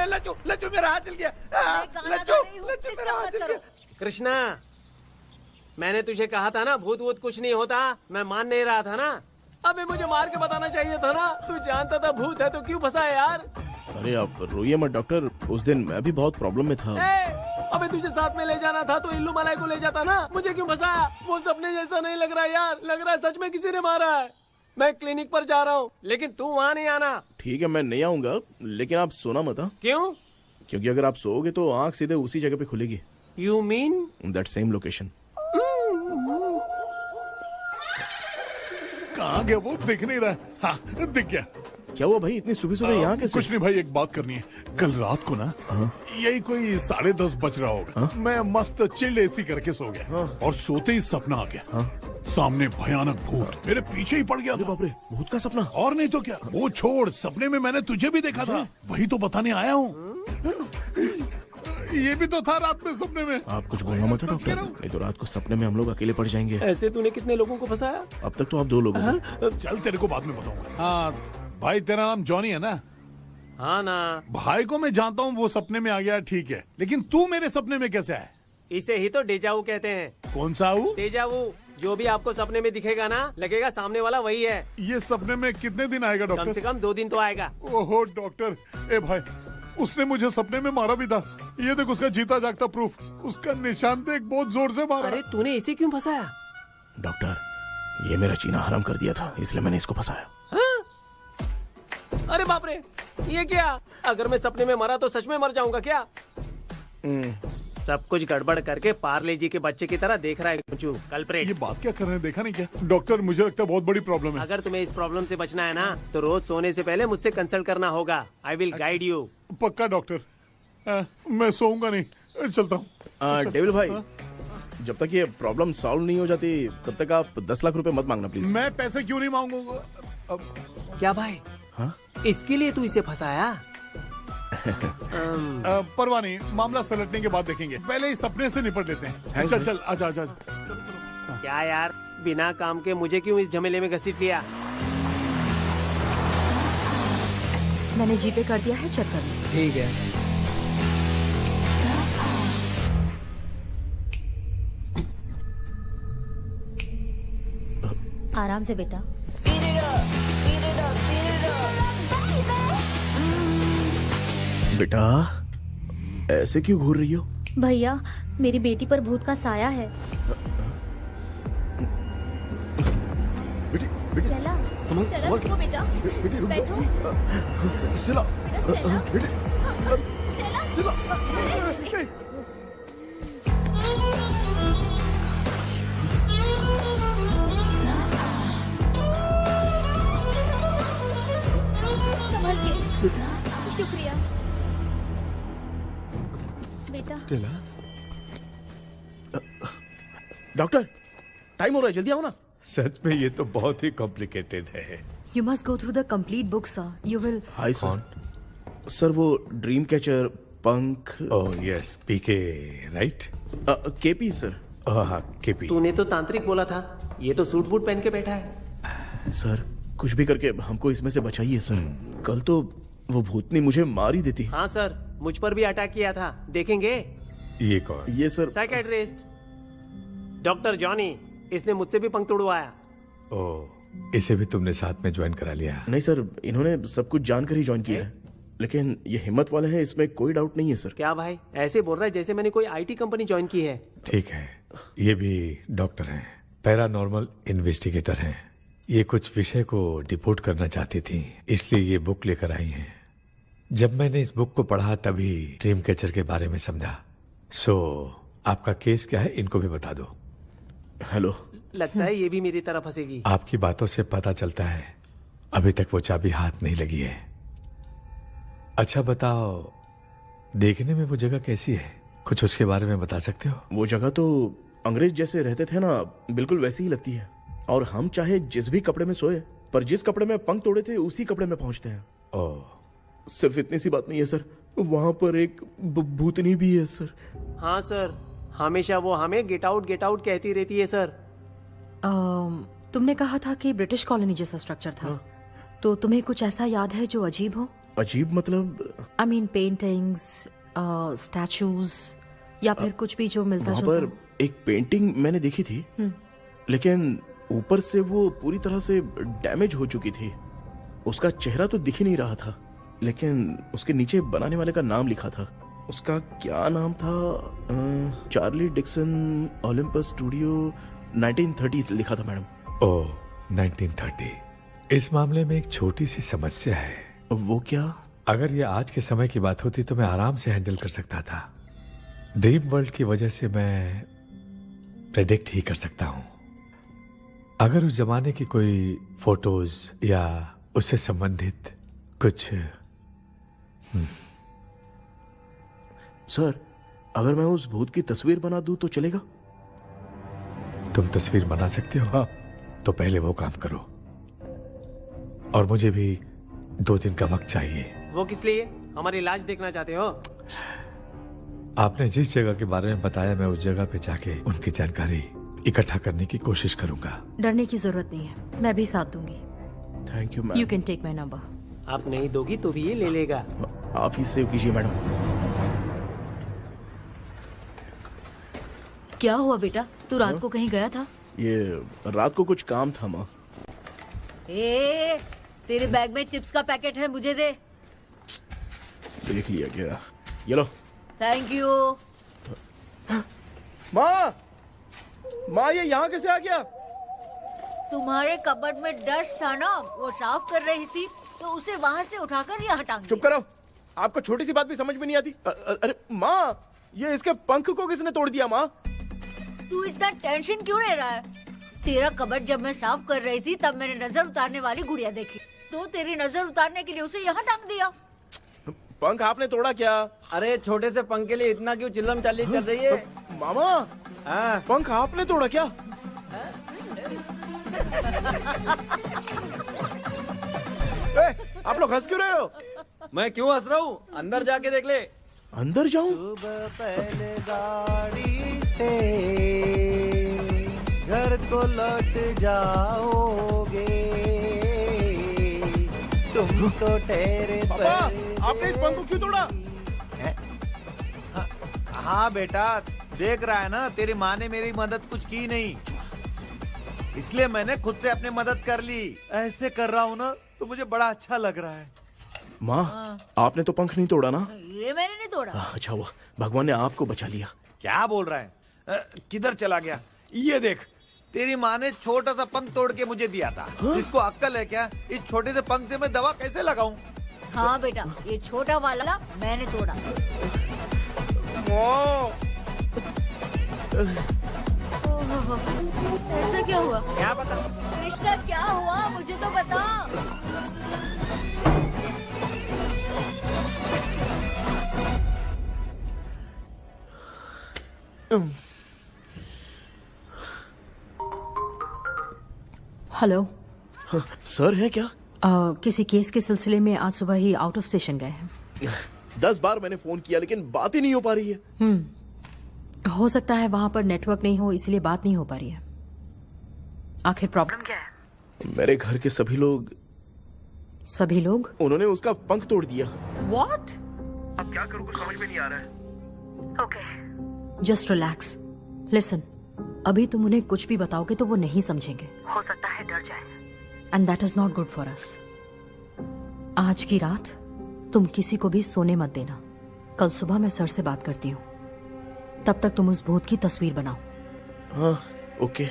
लच्चू, लच्चू मेरा हाथ जल गया। लच्चू, लच्चू मेरा हाथ जल गया। कृष्णा, मैंने तुझे कहा था ना भूत वूत कुछ नहीं होता, मैं मान नहीं रहा था ना। अबे मुझे मार के बताना चाहिए था ना, तू जानता था भूत है तो क्यों फंसा है यार? अरे आप रोइए मत डॉक्टर, उस दिन मैं भी बहुत प्रॉब्लम में था। अबे तुझे साथ में ले जाना था तो इल्लू मलाई को ले जाता ना, मुझे क्यों फंसाया? वो सपने जैसा नहीं लग रहा यार, लग रहा है सच में किसी ने मारा है। मैं क्लिनिक पर जा रहा हूँ, लेकिन तू वहाँ नहीं आना। ठीक है, मैं नहीं आऊंगा, लेकिन आप सोना मत। क्यों? क्योंकि अगर आप सोओगे तो आंख सीधे उसी जगह पे खुलेगी। You mean that same location. कहाँ गया वो? दिख नहीं रहा। हाँ, दिख गया। क्या हुआ भाई, इतनी सुबह सुबह यहाँ कैसे? कुछ नहीं भाई, एक बात करनी है। कल रात को ना यही कोई 10:30 बज रहा होगा, मैं मस्त चिल्ड एसी करके सो गया और सोते ही सपना आ गया। सामने भयानक भूत मेरे पीछे ही पड़ गया। बाप रे, भूत का सपना? और नहीं तो क्या। वो छोड़, सपने में मैंने तुझे भी देखा था, वही तो बताने आया हूँ। ये भी तो था रात में सपने में। आप कुछ बोलना मत डॉक्टर, नहीं तो रात को सपने में हम लोग अकेले पड़ जाएंगे। ऐसे तूने कितने लोगों को फंसाया? अब तक तो आप 2 लोगों को। चल तेरे को बाद में बताऊंगा। हाँ भाई, तेरा नाम जॉनी है ना? हाँ ना। भाई को मैं जानता हूँ, वो सपने में आ गया, ठीक है, लेकिन तू मेरे सपने में कैसे आया? इसे ही तो डेजावू कहते हैं। कौन सा वो? डेजावू। जो भी आपको सपने में दिखेगा ना, लगेगा सामने वाला वही है। ये सपने में कितने दिन आएगा डॉक्टर? कम से कम 2 दिन तो आएगा। ओहो डॉक्टर, ए भाई, उसने मुझे सपने में मारा भी था। ये देख उसका जीता जागता प्रूफ, उसका निशान देख, बहुत जोर से मारा। अरे तूने इसे क्यों फंसाया? डॉक्टर, ये मेरा जीना हराम कर दिया था, इसलिए मैंने इसको फंसाया। अरे बाप रे, ये क्या? अगर मैं सपने में मरा तो सच में मर जाऊंगा क्या? सब कुछ गड़बड़ करके पार्ले जी के बच्चे की तरह देख रहा है कल्प्रेट। ये बात क्या कर रहे हैं, देखा नहीं क्या? डॉक्टर, मुझे लगता है बहुत बड़ी प्रॉब्लम है। अगर तुम्हें इस प्रॉब्लम से बचना है ना, तो रोज सोने से पहले मुझसे कंसल्ट करना होगा। I will guide you. पक्का डॉक्टर, मैं सोऊंगा नहीं, चलता हूँ। डेविल भाई, जब तक ये प्रॉब्लम सॉल्व नहीं हो जाती तब तक आप 10 लाख रुपए मत मांगना प्लीज। मैं पैसे क्यों नहीं मांगूंगा? क्या भाई? हाँ? इसके लिए तू इसे फंसाया? परवाह नहीं, मामला सलटने के बाद देखेंगे, पहले इस सपने से निपट लेते हैं। चल चल, आजा आजा। क्या यार, बिना काम के मुझे क्यों इस झमेले में घसीट लिया? मैंने जीपे कर दिया है, चेक कर लो। ठीक है। आराम से बेटा। बेटा, ऐसे क्यों घूर रही हो? भैया, मेरी बेटी पर भूत का साया है। स्टेला, स्टेला, रुको बेटा, बैठो। स्टेला, स्टेला, स्टेला, संभल के। शुक्रिया बेटा। स्टेला, डॉक्टर, टाइम हो रहा है, जल्दी आओ ना। सच में ये तो बहुत ही कॉम्प्लिकेटेड है। You must go through the complete book, sir. You will. Hi sir. Sir, वो ड्रीम कैचर, पंख। ओह यस, पीके राइट? KP sir. हाँ, केपी। तूने तो तांत्रिक बोला था, ये तो सूट बूट पहन के बैठा है। सर, कुछ भी करके हमको इसमें से बचाइए सर। कल तो वो भूतनी मुझे मार ही देती। हाँ सर, मुझ पर भी अटैक किया था, देखेंगे? ये कौन? ये सर साइकेट्रिस्ट डॉक्टर जॉनी, इसने मुझसे भी पंख तोड़वाया। ओह, इसे भी तुमने साथ में ज्वाइन करा लिया? नहीं सर, इन्होंने सब कुछ जानकर ही ज्वाइन किया है, लेकिन ये हिम्मत वाले हैं, इसमें कोई डाउट नहीं है सर। क्या भाई, ऐसे बोल रहा है जैसे मैंने कोई आईटी कंपनी ज्वाइन की है। ठीक है, ये भी डॉक्टर हैं, पैरानॉर्मल इन्वेस्टिगेटर हैं। ये कुछ विषय को डिपोट करना चाहती थी, इसलिए ये बुक लेकर आई हैं। जब मैंने इस बुक को पढ़ा तभी ड्रीम कैचर के बारे में समझा। सो आपका केस क्या है, इनको भी बता दो। हेलो। लगता है ये भी मेरी तरफ फंसेगी। आपकी बातों से पता चलता है अभी तक वो चाबी हाथ नहीं लगी है। अच्छा बताओ, देखने में वो जगह कैसी है, कुछ उसके बारे में बता सकते हो? वो जगह तो अंग्रेज जैसे रहते थे ना, बिल्कुल वैसी ही लगती है। और हम चाहे जिस भी कपड़े में सोए, पर जिस कपड़े में पंख तोड़े थे उसी कपड़े में पहुंचते हैं। सिर्फ इतनी सी बात नहीं है सर, वहाँ पर एक भूतनी भी है सर। हाँ सर, हमेशा वो हमें गेट आउट कहती रहती है सर। तुमने कहा था कि ब्रिटिश कॉलोनी जैसा स्ट्रक्चर था। तो तुम्हें कुछ ऐसा याद है जो अजीब हो? अजीब मतलब? आई मीन पेंटिंग्स, स्टैचूज या फिर कुछ भी जो मिलता वहाँ पर एक पेंटिंग मैंने देखी थी, लेकिन ऊपर से वो पूरी तरह से डैमेज हो चुकी थी। उसका चेहरा तो दिख ही नहीं रहा था, लेकिन उसके नीचे बनाने वाले का नाम लिखा था। उसका क्या नाम था? चार्ली डिक्सन, ओलंपस स्टूडियो, 1930 लिखा था मैडम। ओह, 1930। इस मामले में एक छोटी सी समस्या है। वो क्या? अगर ये आज के समय की बात होती तो मैं आराम से हैंडल कर सकता था। ड्रीम वर्ल्ड की वजह से मैं प्रेडिक्ट ही कर सकता हूँ। अगर उस जमाने की कोई फोटोज या उससे संबंधित कुछ। सर, अगर मैं उस भूत की तस्वीर बना दूं तो चलेगा? तुम तस्वीर बना सकते हो? हाँ। तो पहले वो काम करो, और मुझे भी 2 दिन का वक्त चाहिए। वो किस लिए? हमारी लाश देखना चाहते हो? आपने जिस जगह के बारे में बताया, मैं उस जगह पे जाके उनकी जानकारी इकट्ठा करने की कोशिश करूंगा। डरने की जरूरत नहीं है, मैं भी साथ दूंगी। Thank you ma'am. You can take my number. आप नहीं दोगी तो भी ये ले लेगा। आप ही सेव कीजिए मैडम। क्या हुआ बेटा, तू रात को कहीं गया था? ये रात को कुछ काम था माँ। तेरे बैग में चिप्स का पैकेट है, मुझे दे। देख लिया क्या? ये लो। Thank you. माँ, माँ ये यहाँ कैसे आ गया? तुम्हारे कबर्ड में डस्ट था ना, वो साफ कर रही थी तो उसे वहाँ से उठाकर यहाँ टांग दिया। चुप करो, आपको छोटी सी बात भी समझ में नहीं आती। अरे माँ, ये इसके पंख को किसने तोड़ दिया? माँ तू इतना टेंशन क्यों ले रहा है? तेरा कबर्ड जब मैं साफ कर रही थी तब मैंने नजर उतारने वाली गुड़िया देखी, तो तेरी नजर उतारने के लिए उसे यहाँ टांग दिया। पंख आपने तोड़ा क्या? अरे छोटे से पंख के लिए इतना क्यों चिल्लम चाली चल रही है? मामा, पंख आपने तोड़ा क्या? आप लोग हंस क्यों रहे हो? मैं क्यों हंस रहा हूँ? अंदर जाके देख ले। अंदर जाऊं? सुबह पहले गाड़ी से घर को लौट जाओगे, तुम तो ठहरे। पापा, आपने इस पंख को क्यों तोड़ा? हाँ बेटा, देख रहा है ना, तेरी माँ ने मेरी मदद कुछ की नहीं, इसलिए मैंने खुद से अपनी मदद कर ली। ऐसे कर रहा हूँ ना तो मुझे बड़ा अच्छा लग रहा है। माँ, आपने तो पंख नहीं तोड़ा ना? ये मैंने नहीं तोड़ा। अच्छा हुआ, भगवान ने आपको बचा लिया। क्या बोल रहा है? किधर चला गया? ये देख, तेरी माँ ने छोटा सा पंख तोड़ के मुझे दिया था। इसको अक्ल है क्या? इस छोटे से पंख से मैं दवा कैसे लगाऊं? हाँ बेटा, ये छोटा वाला मैंने तोड़ा। ऐसा क्या हुआ? क्या पता? कृष्णा क्या हुआ, मुझे तो बता। हेलो। सर है क्या? किसी केस के सिलसिले में आज सुबह ही आउट ऑफ स्टेशन गए हैं। 10 बार मैंने फोन किया लेकिन बात ही नहीं हो पा रही है। हो सकता है वहां पर नेटवर्क नहीं हो, इसलिए बात नहीं हो पा रही है। आखिर प्रॉब्लम क्या है? मेरे घर के सभी लोग। सभी लोग? उन्होंने उसका पंख तोड़ दिया। What? अब क्या करूं, कुछ समझ में नहीं आ रहा है। Okay, just relax. लिसन, अभी तुम उन्हें कुछ भी बताओगे तो वो नहीं समझेंगे। हो सकता है डर जाए। And that is not good for us. आज की रात तुम किसी को भी सोने मत देना। कल सुबह मैं सर से बात करती हूँ। तब तक तुम उस भूत की तस्वीर बनाओ। हाँ, ओके।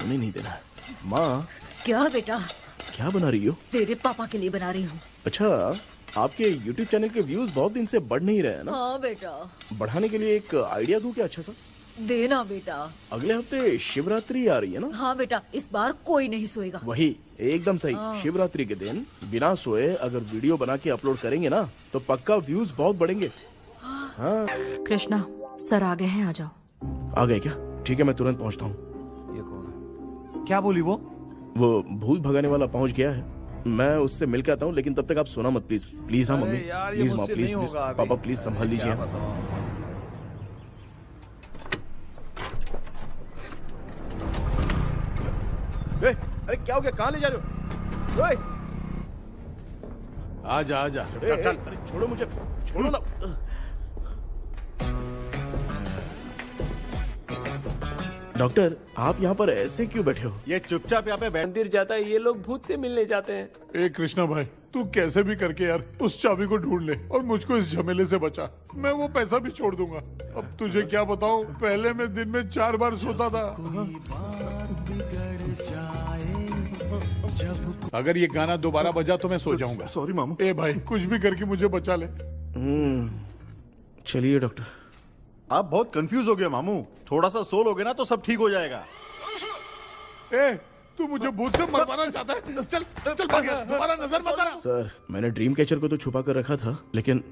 सोने नहीं देना है। माँ क्या बेटा? क्या बना रही हो? तेरे पापा के लिए बना रही हूँ। अच्छा, आपके YouTube चैनल के व्यूज बहुत दिन से बढ़ नहीं रहे हैं ना? हाँ बेटा। बढ़ाने के लिए एक आइडिया दूं क्या अच्छा सा? देना बेटा। अगले हफ्ते शिवरात्रि आ रही है ना? हाँ बेटा, इस बार कोई नहीं सोएगा। वही एकदम सही। हाँ। शिवरात्रि के दिन बिना सोए अगर वीडियो बना के अपलोड करेंगे ना तो पक्का व्यूज बहुत बढ़ेंगे। हाँ। कृष्णा सर आ गए हैं, आ जाओ। आ गए क्या? ठीक है, मैं तुरंत पहुंचता हूँ। ये कौन है? क्या बोली वो? वो भूत भगाने वाला पहुंच गया है, मैं उससे मिल के आता हूँ, लेकिन तब तक आप सोना मत प्लीज। प्लीज हाँ मम्मी, प्लीज माँ, प्लीज प्लीज पापा प्लीज संभाल लीजिए। अरे क्या हो गया, कहाँ ले जा रहे हो? ओए! आजा आजा। चल चल, अरे छोड़ो मुझे, छोड़ो ना। डॉक्टर, आप यहाँ पर ऐसे क्यों बैठे हो? ये चुपचाप यहाँ पे मंदिर जाता है, ये लोग भूत से मिलने जाते हैं। ए कृष्णा भाई, तू कैसे भी करके यार उस चाबी को ढूंढ ले और मुझको इस झमेले से बचा। मैं वो पैसा भी छोड़ दूंगा। अब तुझे क्या बताऊं, पहले मैं दिन में 4 बार सोता था। अगर ये गाना दोबारा बजा तो मैं सो जाऊंगा। सॉरी मामू। ए भाई, कुछ भी करके मुझे बचा ले। चलिए डॉक्टर। आप बहुत कंफ्यूज हो गए मामू, थोड़ा सा सो लोगे ना तो सब ठीक हो जाएगा। ए, तू मुझे भूत से मरवाना चाहता है? चल चल भाग, दोबारा नजर मत आना। सर, मैंने ड्रीम कैचर को तो छुपा कर रखा था, लेकिन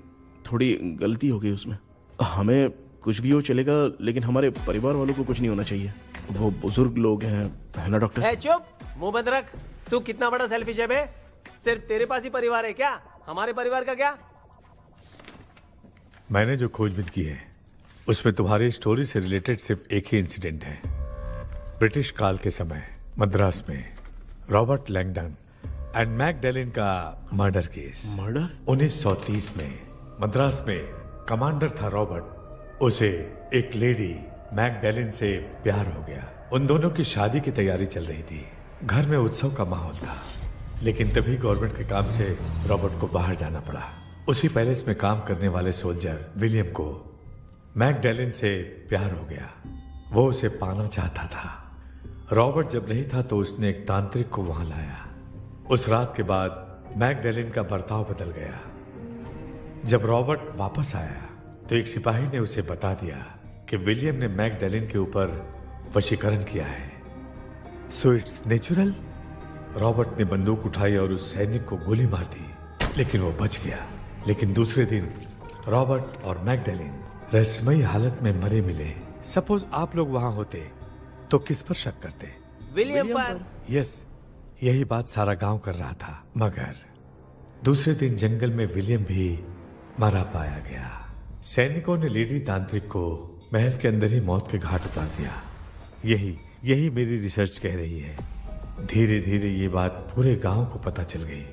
थोड़ी गलती हो गई उसमें। हमें कुछ भी हो चलेगा, लेकिन हमारे परिवार वालों को कुछ नहीं होना चाहिए। वो बुजुर्ग लोग हैं, है ना डॉक्टर? ए चुप, मुंह बंद रख। तू कितना बड़ा सेल्फिश है बे? सिर्फ तेरे पास ही परिवार है क्या? हमारे परिवार का क्या? मैंने जो खोजबीन की है उसमें तुम्हारी स्टोरी से रिलेटेड सिर्फ एक ही इंसिडेंट है। ब्रिटिश काल के समय मद्रास में रॉबर्ट लैंगडन एंड मैकडैलिन का मर्डर केस। मर्डर? 1930 में मद्रास में कमांडर था रॉबर्ट, उसे एक लेडी मैकडैलिन से प्यार हो गया। उन दोनों की शादी की तैयारी चल रही थी, घर में उत्सव का माहौल था, लेकिन तभी गवर्नमेंट के काम से रॉबर्ट को बाहर जाना पड़ा। उसी पैलेस में काम करने वाले सोल्जर विलियम को मैकडैलिन से प्यार हो गया, वो उसे पाना चाहता था। रॉबर्ट जब नहीं था तो उसने एक तांत्रिक को वहां लाया। उस रात के बाद मैकडैलिन का बर्ताव बदल गया। जब रॉबर्ट वापस आया तो एक सिपाही ने उसे बता दिया कि विलियम ने मैकडैलिन के ऊपर वशीकरण किया है। So it's natural. रॉबर्ट ने बंदूक उठाई और उस सैनिक को गोली मार दी, लेकिन वो बच गया। लेकिन दूसरे दिन रॉबर्ट और मैकडैलिन रहस्यमयी हालत में मरे मिले। सपोज आप लोग वहां होते तो किस पर शक करते? विलियम पर। यस, यही बात सारा गांव कर रहा था। मगर दूसरे दिन जंगल में विलियम भी मरा पाया गया। सैनिकों ने लेडी तांत्रिक को महल के अंदर ही मौत के घाट उतार दिया। यही मेरी रिसर्च कह रही है। धीरे धीरे ये बात पूरे गांव को पता चल गई।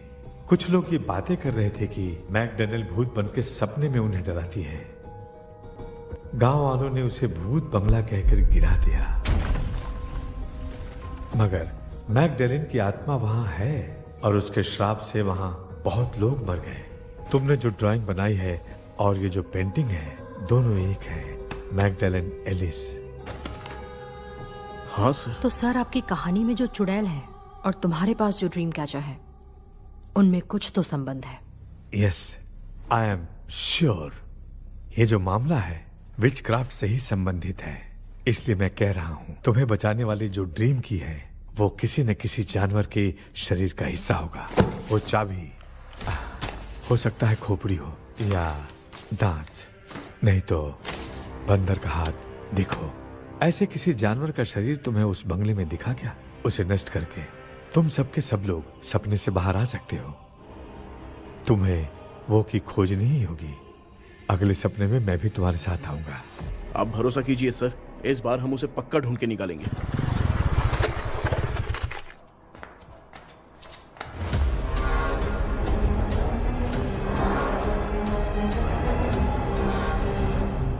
कुछ लोग ये बातें कर रहे थे कि मैकडैलिन भूत बन के सपने में उन्हें डराती है। गांव वालों ने उसे भूत बंगला कहकर गिरा दिया। मगर मैकडैलिन की आत्मा वहां है और उसके श्राप से वहां बहुत लोग मर गए। तुमने जो ड्राइंग बनाई है और ये जो पेंटिंग है, दोनों एक है। मैकडैलिन एलिस। हाँ सर। तो सर, आपकी कहानी में जो चुड़ैल है और तुम्हारे पास जो ड्रीम कैचर है, उनमें कुछ तो संबंध है। Yes, I am sure. ये जो मामला है विच क्राफ्ट से ही संबंधित है। इसलिए मैं कह रहा हूं, तुम्हें बचाने वाली जो ड्रीम की है वो किसी न किसी जानवर के शरीर का हिस्सा होगा। वो चाबी हो सकता है खोपड़ी हो या दांत, नहीं तो बंदर का हाथ। देखो, ऐसे किसी जानवर का शरीर तुम्हें उस बंगले में दिखा क्या? उसे नष्ट करके तुम सबके सब लोग सपने से बाहर आ सकते हो। तुम्हें वो की खोजनी ही होगी। अगले सपने में मैं भी तुम्हारे साथ आऊंगा। आप भरोसा कीजिए सर, इस बार हम उसे पक्का ढूंढ के निकालेंगे।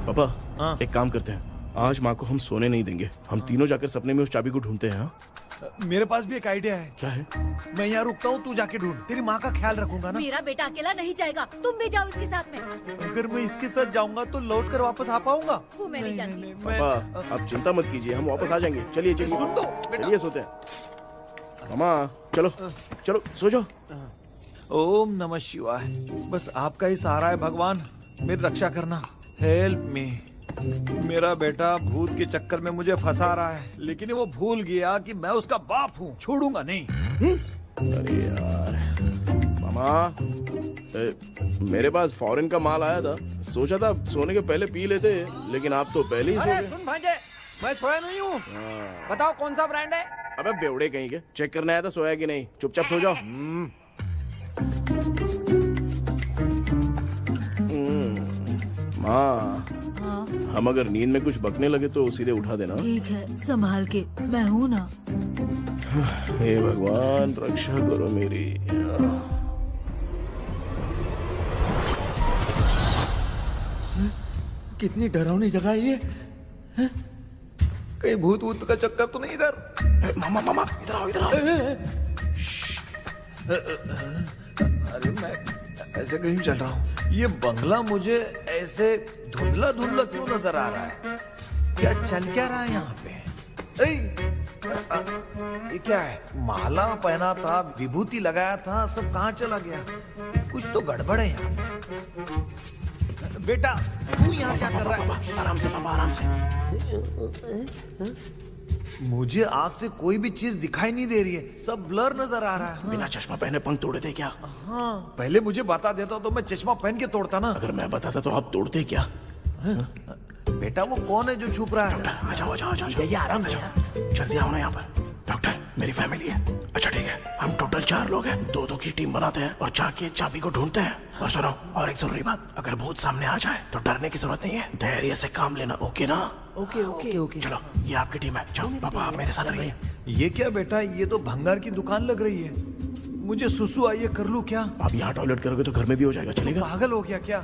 पापा, एक काम करते हैं, आज माँ को हम सोने नहीं देंगे। हम तीनों जाकर सपने में उस चाबी को ढूंढते हैं। हाँ? मेरे पास भी एक आइडिया है। क्या है? मैं यहाँ रुकता हूँ, तू जाके ढूंढ। तेरी माँ का ख्याल रखूंगा ना। मेरा बेटा अकेला नहीं जाएगा, तुम भी जाओ इसके साथ में। अगर मैं इसके साथ जाऊंगा तो लौट कर वापस आ पाऊंगा? वो मैं नहीं जानती। पापा आप चिंता मत कीजिए, हम वापस आ जाएंगे। चलिए चलिए सुन तो, बेटा। चलिए सोते हैं। मामा चलो चलो सो जाओ। ओम नमः शिवाय। बस आपका ही सहारा है भगवान, मेरी रक्षा करना। Help me. मेरा बेटा भूत के चक्कर में मुझे फंसा रहा है, लेकिन वो भूल गया कि मैं उसका बाप हूँ। छोड़ूंगा नहीं। अरे यार मामा, मेरे पास फॉरेन का माल आया था, सोचा था सोने के पहले पी लेते, लेकिन आप तो पहले ही सो अरे गए। सुन भांजे, मैं सोया नहीं हूँ। बताओ कौन सा ब्रांड है? अबे बेवड़े कहीं के, चेक करना आया था सोया कि नहीं। चुपचाप सो जाओ। माँ, हम अगर नींद में कुछ बकने लगे तो सीधे उठा देना। ठीक है, संभाल के, मैं हूँ ना। हे भगवान रक्षा करो मेरी। कितनी डरावनी जगह है ये। कहीं भूत वूत का चक्कर तो नहीं इधर? मामा मामा इधर आओ, इधर आओ। अरे मैं ऐसे कहीं चल रहा हूँ। ये बंगला मुझे ऐसे धुंधला धुंधला क्यों नजर आ रहा है? क्या चल क्या रहा है यहाँ पे? ये क्या है? माला पहना था, विभूति लगाया था, सब कहाँ चला गया? कुछ तो गड़बड़ है यहाँ पे। बेटा तू यहाँ क्या कर रहा है? आराम से पापा, आराम से। मुझे आँख से कोई भी चीज दिखाई नहीं दे रही है, सब ब्लर नजर आ रहा है। बिना चश्मा पहने पंख तोड़े थे क्या? हाँ, पहले मुझे बता देता तो मैं चश्मा पहन के तोड़ता ना। अगर मैं बताता तो आप तोड़ते क्या? बेटा वो कौन है जो छुप रहा है? आ जाओ आ जाओ आ जाओ, ये आराम से जल्दी आओ ना यहाँ पर। डॉक्टर मेरी फैमिली है। अच्छा ठीक है, हम टोटल 4 लोग हैं, 2-2 की टीम बनाते हैं और जाके चाबी को ढूंढते हैं। और सुनो, और एक जरूरी बात, अगर भूत सामने आ जाए तो डरने की जरूरत नहीं है, धैर्य से काम लेना। ओके ना? Okay okay okay. चलो ये आपकी टीम है, जाओ पापा आप मेरे साथ रहिए। ये क्या बेटा, ये तो भंगार की दुकान लग रही है। मुझे सुसु आई है, कर लूं क्या? आप यहाँ टॉयलेट करोगे तो घर में भी हो जाएगा, चलेगा? पागल हो गया क्या?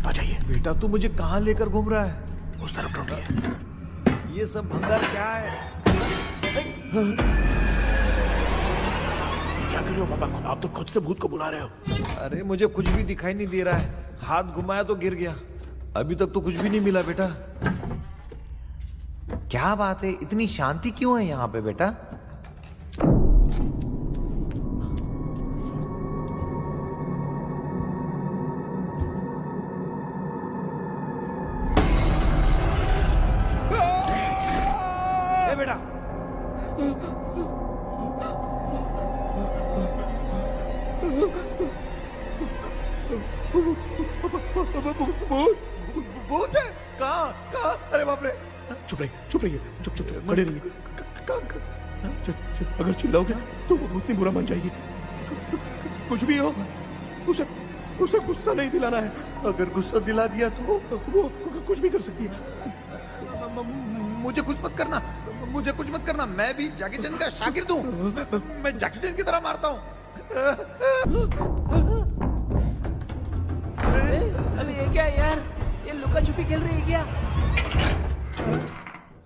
आ जाइए। बेटा तू मुझे कहाँ लेकर घूम रहा है? उस तरफ ढूंढिए। ये सब भंगार क्या है? क्या कर रहे हो पापा? आप तो खुद से भूत को बुला रहे हो। अरे मुझे कुछ भी दिखाई नहीं दे रहा है, हाथ घुमाया तो गिर गया। अभी तक तो कुछ भी नहीं मिला बेटा। क्या बात है, इतनी शांति क्यों है यहाँ पे बेटा? ए बेटा, भूत है? कहाँ कहाँ? अरे बाप रे! चुप रहिए, चुप रहिए, चुप चुप चुप, खड़े रहिए। अगर चिल्लाओगे तो वो भूतनी बुरा मान जाएगी। कुछ भी हो, उसे गुस्सा नहीं दिलाना है। अगर गुस्सा दिला दिया तो वो कुछ भी कर सकती है। मुझे कुछ मत करना, मुझे कुछ मत करना। मैं भी जैकी चैन का शागिर्द हूँ, मैं जैकी चैन की तरह मारता हूँ। अबे ये क्या यार, ये लुका छुपी खेल रही है क्या?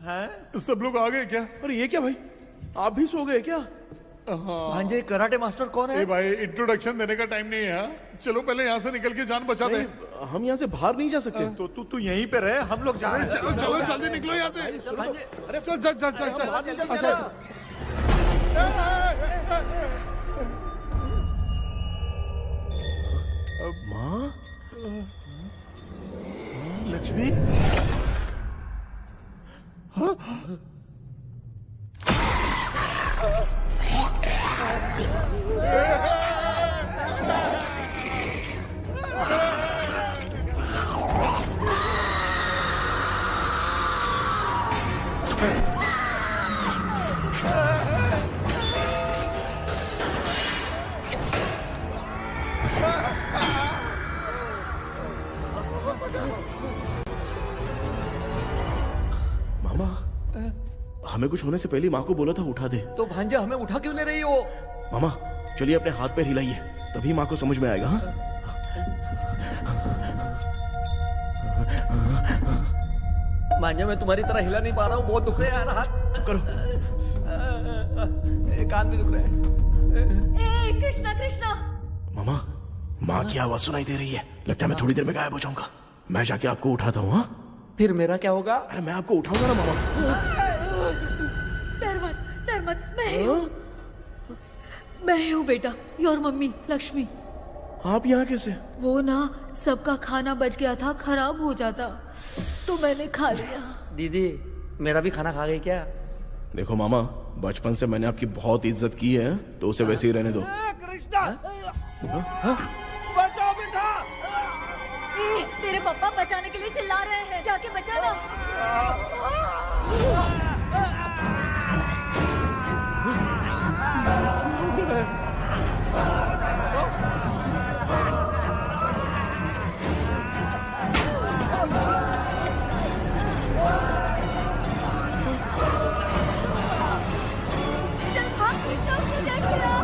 हैं? सब लोग आ गए क्या? अरे ये क्या भाई, आप भी सो गए क्या? भांजे कराटे मास्टर कौन है? भाई इंट्रोडक्शन देने का टाइम नहीं है। चलो पहले यहाँ से निकल के जान बचा दे। हम यहाँ से बाहर नहीं जा सकते। तो तू यहीं पे रहे, हम लोग जा रहे हैं। चलो चलो जल्दी निकलो यहाँ से। अरे चल चल चल चल चल। माँ, लक्ष्मी, मामा हमें कुछ होने से पहले माँ को बोला था उठा दे। तो भांजा हमें उठा क्यों ले रही हो? मामा चलिए अपने हाथ पैर हिलाइए, तभी माँ को समझ में आएगा। हाँ? भांजे मैं तुम्हारी तरह हिला नहीं पा रहा हूँ, बहुत दुख रहे हैं यार हाथ। करो। कान भी दुख रहे हैं। ए कृष्णा कृष्णा। मामा, माँ की आवाज सुनाई दे रही है। लगता है मैं थोड़ी देर में गायब हो जाऊंगा। मैं जाके आपको उठाता हूँ। हाँ, फिर मेरा क्या होगा? अरे मैं आपको उठाऊंगा ना मामा। डर मत, मैं हूँ बेटा, योर मम्मी लक्ष्मी। आप यहाँ कैसे? वो ना सबका खाना बच गया था, खराब हो जाता तो मैंने खा लिया। दीदी मेरा भी खाना खा गई क्या? देखो मामा, बचपन से मैंने आपकी बहुत इज्जत की है, तो उसे वैसे ही रहने दो। कृष्णा, बचाओ बेटा। तेरे पापा बचाने के लिए चिल्ला रहे हैं, जाके बचाना। चल भाग कृष्णा, उसे देख के आ।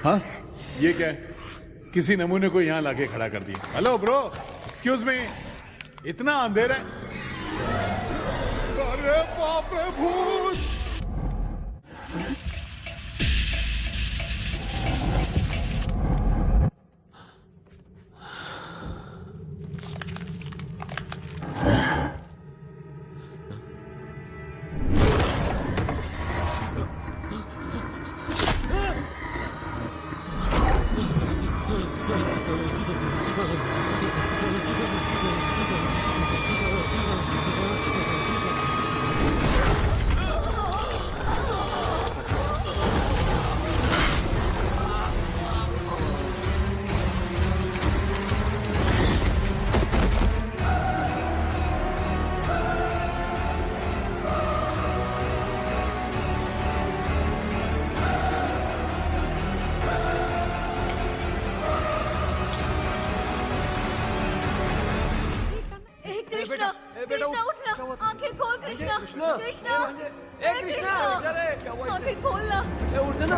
हाँ, ये क्या है? किसी नमूने को यहाँ लाके खड़ा कर दिया। हेलो ब्रो, एक्सक्यूज मी, इतना अंधेरा है। अरे बाप रे, भूत! कृष्णा, कृष्णा उठना, आंखें खोल कृष्णा, कृष्णा, कृष्णा, आंखें खोलना, उठना।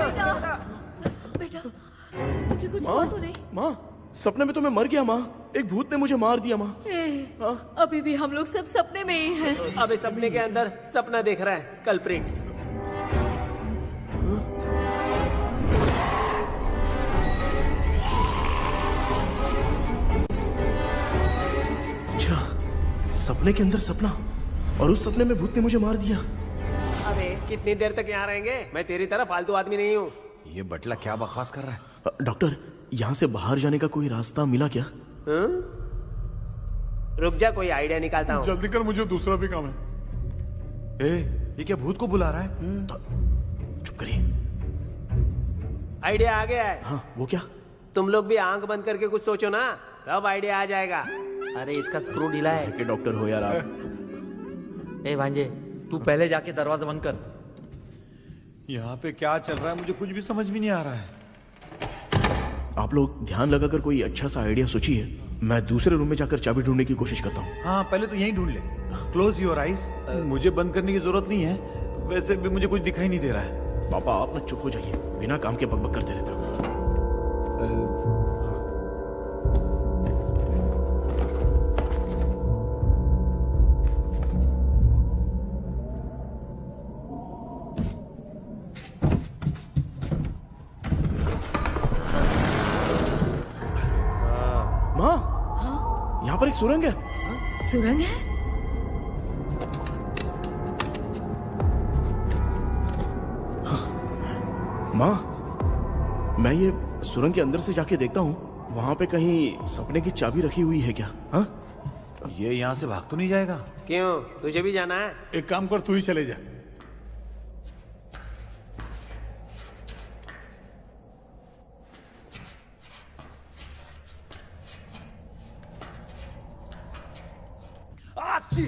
बेटा, मुझे कुछ हुआ तो नहीं? माँ, सपने में तो मैं मर गया माँ। एक भूत ने मुझे मार दिया माँ। अभी भी हम लोग सब सपने में ही हैं। अबे सपने के अंदर सपना देख रहा है कल्प्रिट। सपने के अंदर सपना, और उस सपने में भूत ने मुझे मार दिया। अबे कितनी देर तक यहाँ रहेंगे? मैं तेरी तरह फालतू आदमी नहीं हूँ। ये बटला क्या बकवास कर रहा है? डॉक्टर, यहाँ से बाहर जाने का कोई रास्ता मिला क्या? रुक जा, कोई आइडिया निकालता हूँ। जल्दी कर, मुझे दूसरा भी काम है। ये क्या भूत को बुला रहा है? चुप करिए। आइडिया आ गया है। हाँ, वो क्या? तुम लोग भी आंख बंद करके कुछ सोचो ना, तब आइडिया आ जाएगा। अरे इसका स्क्रू ढीला है। के डॉक्टर हो यार आप। ए भांजे, तू पहले जाके दरवाजा बंद कर। यहाँ पे क्या चल रहा है मुझे कुछ भी समझ में नहीं आ रहा है। आप लोग ध्यान लगाकर कोई अच्छा सा आइडिया सोचिए। मैं दूसरे रूम में जाकर चाबी ढूंढने की कोशिश करता हूँ। हाँ, पहले तो यहीं ढूंढ ले। Close your eyes. मुझे बंद करने की जरूरत नहीं है, वैसे भी मुझे कुछ दिखाई नहीं दे रहा है। पापा, आप ना चुप हो जाइए, बिना काम के बकबक करते रहते हो। माँ, यहाँ पर एक सुरंग है। सुरंग है? माँ, मैं ये सुरंग के अंदर से जाके देखता हूँ, वहाँ पे कहीं सपने की चाबी रखी हुई है क्या? हाँ? ये यहाँ से भाग तो नहीं जाएगा? क्यों, तुझे भी जाना है? एक काम कर, तू ही चले जा। जी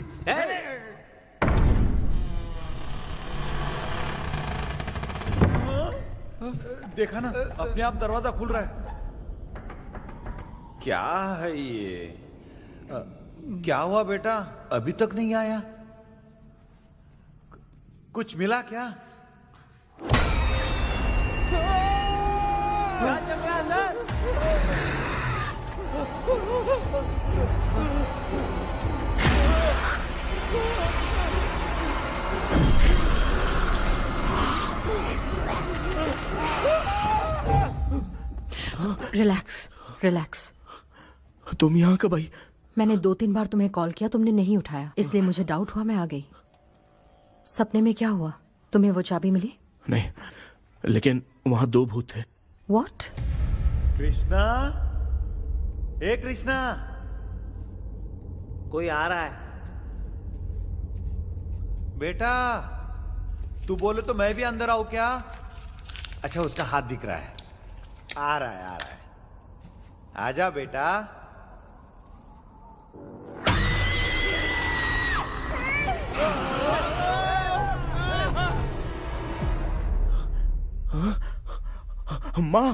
देखा ना, अपने आप दरवाजा खुल रहा है। क्या है ये? क्या हुआ बेटा, अभी तक नहीं आया? कुछ मिला क्या? क्या चल रहा है अंदर? Relax relax. तुम यहाँ कब आई? मैंने 2-3 बार तुम्हें कॉल किया, तुमने नहीं उठाया, इसलिए मुझे डाउट हुआ, मैं आ गई। सपने में क्या हुआ? तुम्हें वो चाबी मिली? नहीं, लेकिन वहाँ 2 भूत थे। What? कृष्णा, ए कृष्णा, कोई आ रहा है। बेटा तू बोले तो मैं भी अंदर आऊं क्या? अच्छा, उसका हाथ दिख रहा है। आ रहा है, आ रहा है। आजा बेटा। माँ,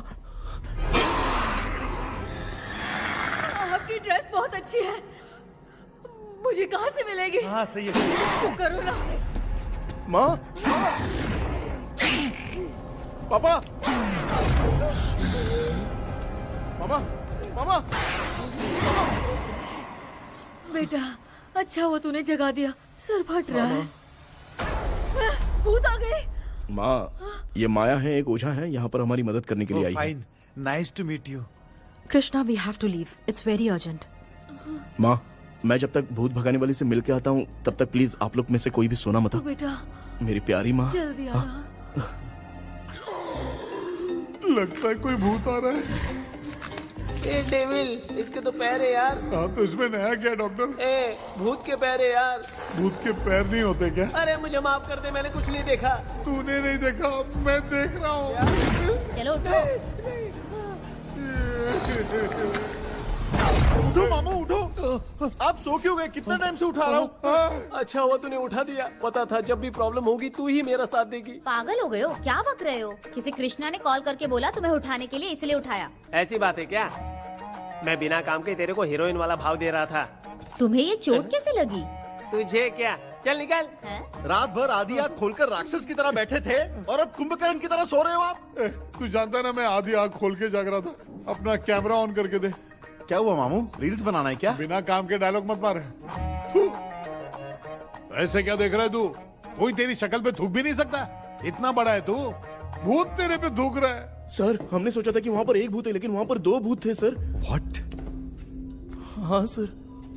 आपकी ड्रेस बहुत अच्छी है, मुझे कहाँ से मिलेगी? हाँ सही है। चुप करो ना। माँ, पापा, मामा, मामा। बेटा अच्छा हुआ तूने जगा दिया, सर फट रहा है। भूत आ गए। माँ, ये माया है, एक ओझा है, यहाँ पर हमारी मदद करने के लिए आई है। Fine, nice to meet you. Krishna, we have to leave, it's very urgent. माँ, मैं जब तक भूत भगाने वाली से मिल के आता हूँ तब तक प्लीज आप लोग में से कोई भी सोना मत। बेटा मेरी प्यारी माँ, जल्दी आना। लगता है कोई भूत आ रहा है। ए डेविल, इसके तो पैर है यार। हाँ तो इसमें नया क्या डॉक्टर? ए भूत के पैर है यार। भूत के पैर नहीं होते क्या? अरे मुझे माफ कर दे, मैंने कुछ नहीं देखा। तूने नहीं देखा, मैं देख रहा हूँ। चलो उठो। उठो मामू उठो। आप सो क्यों गए? कितना टाइम से उठा रहा हूँ। अच्छा हुआ तूने उठा दिया, पता था जब भी प्रॉब्लम होगी तू ही मेरा साथ देगी। पागल हो गए हो क्या? बक रहे हो? किसी कृष्णा ने कॉल करके बोला तुम्हें उठाने के लिए, इसलिए उठाया। ऐसी बात है क्या? मैं बिना काम के तेरे को हीरोइन वाला भाव दे रहा था। तुम्हें ये चोट कैसे लगी? तुझे क्या, चल निकल। रात भर आधी आँख खोलकर राक्षस की तरह बैठे थे और अब कुंभकर्ण की तरह सो रहे हो आप। तू जानता ना मैं आधी आँख खोल के जाग रहा था। अपना कैमरा ऑन करके दे। क्या हुआ मामू, रील्स बनाना है क्या? बिना काम के डायलॉग मत मारे। ऐसे क्या देख रहा है तू? कोई तेरी शक्ल पे थूक भी नहीं सकता, इतना बड़ा है तू। भूत तेरे पे थूक रहा है। सर, हमने सोचा था कि वहाँ पर एक भूत है लेकिन वहाँ पर 2 भूत थे सर। व्हाट? हाँ सर,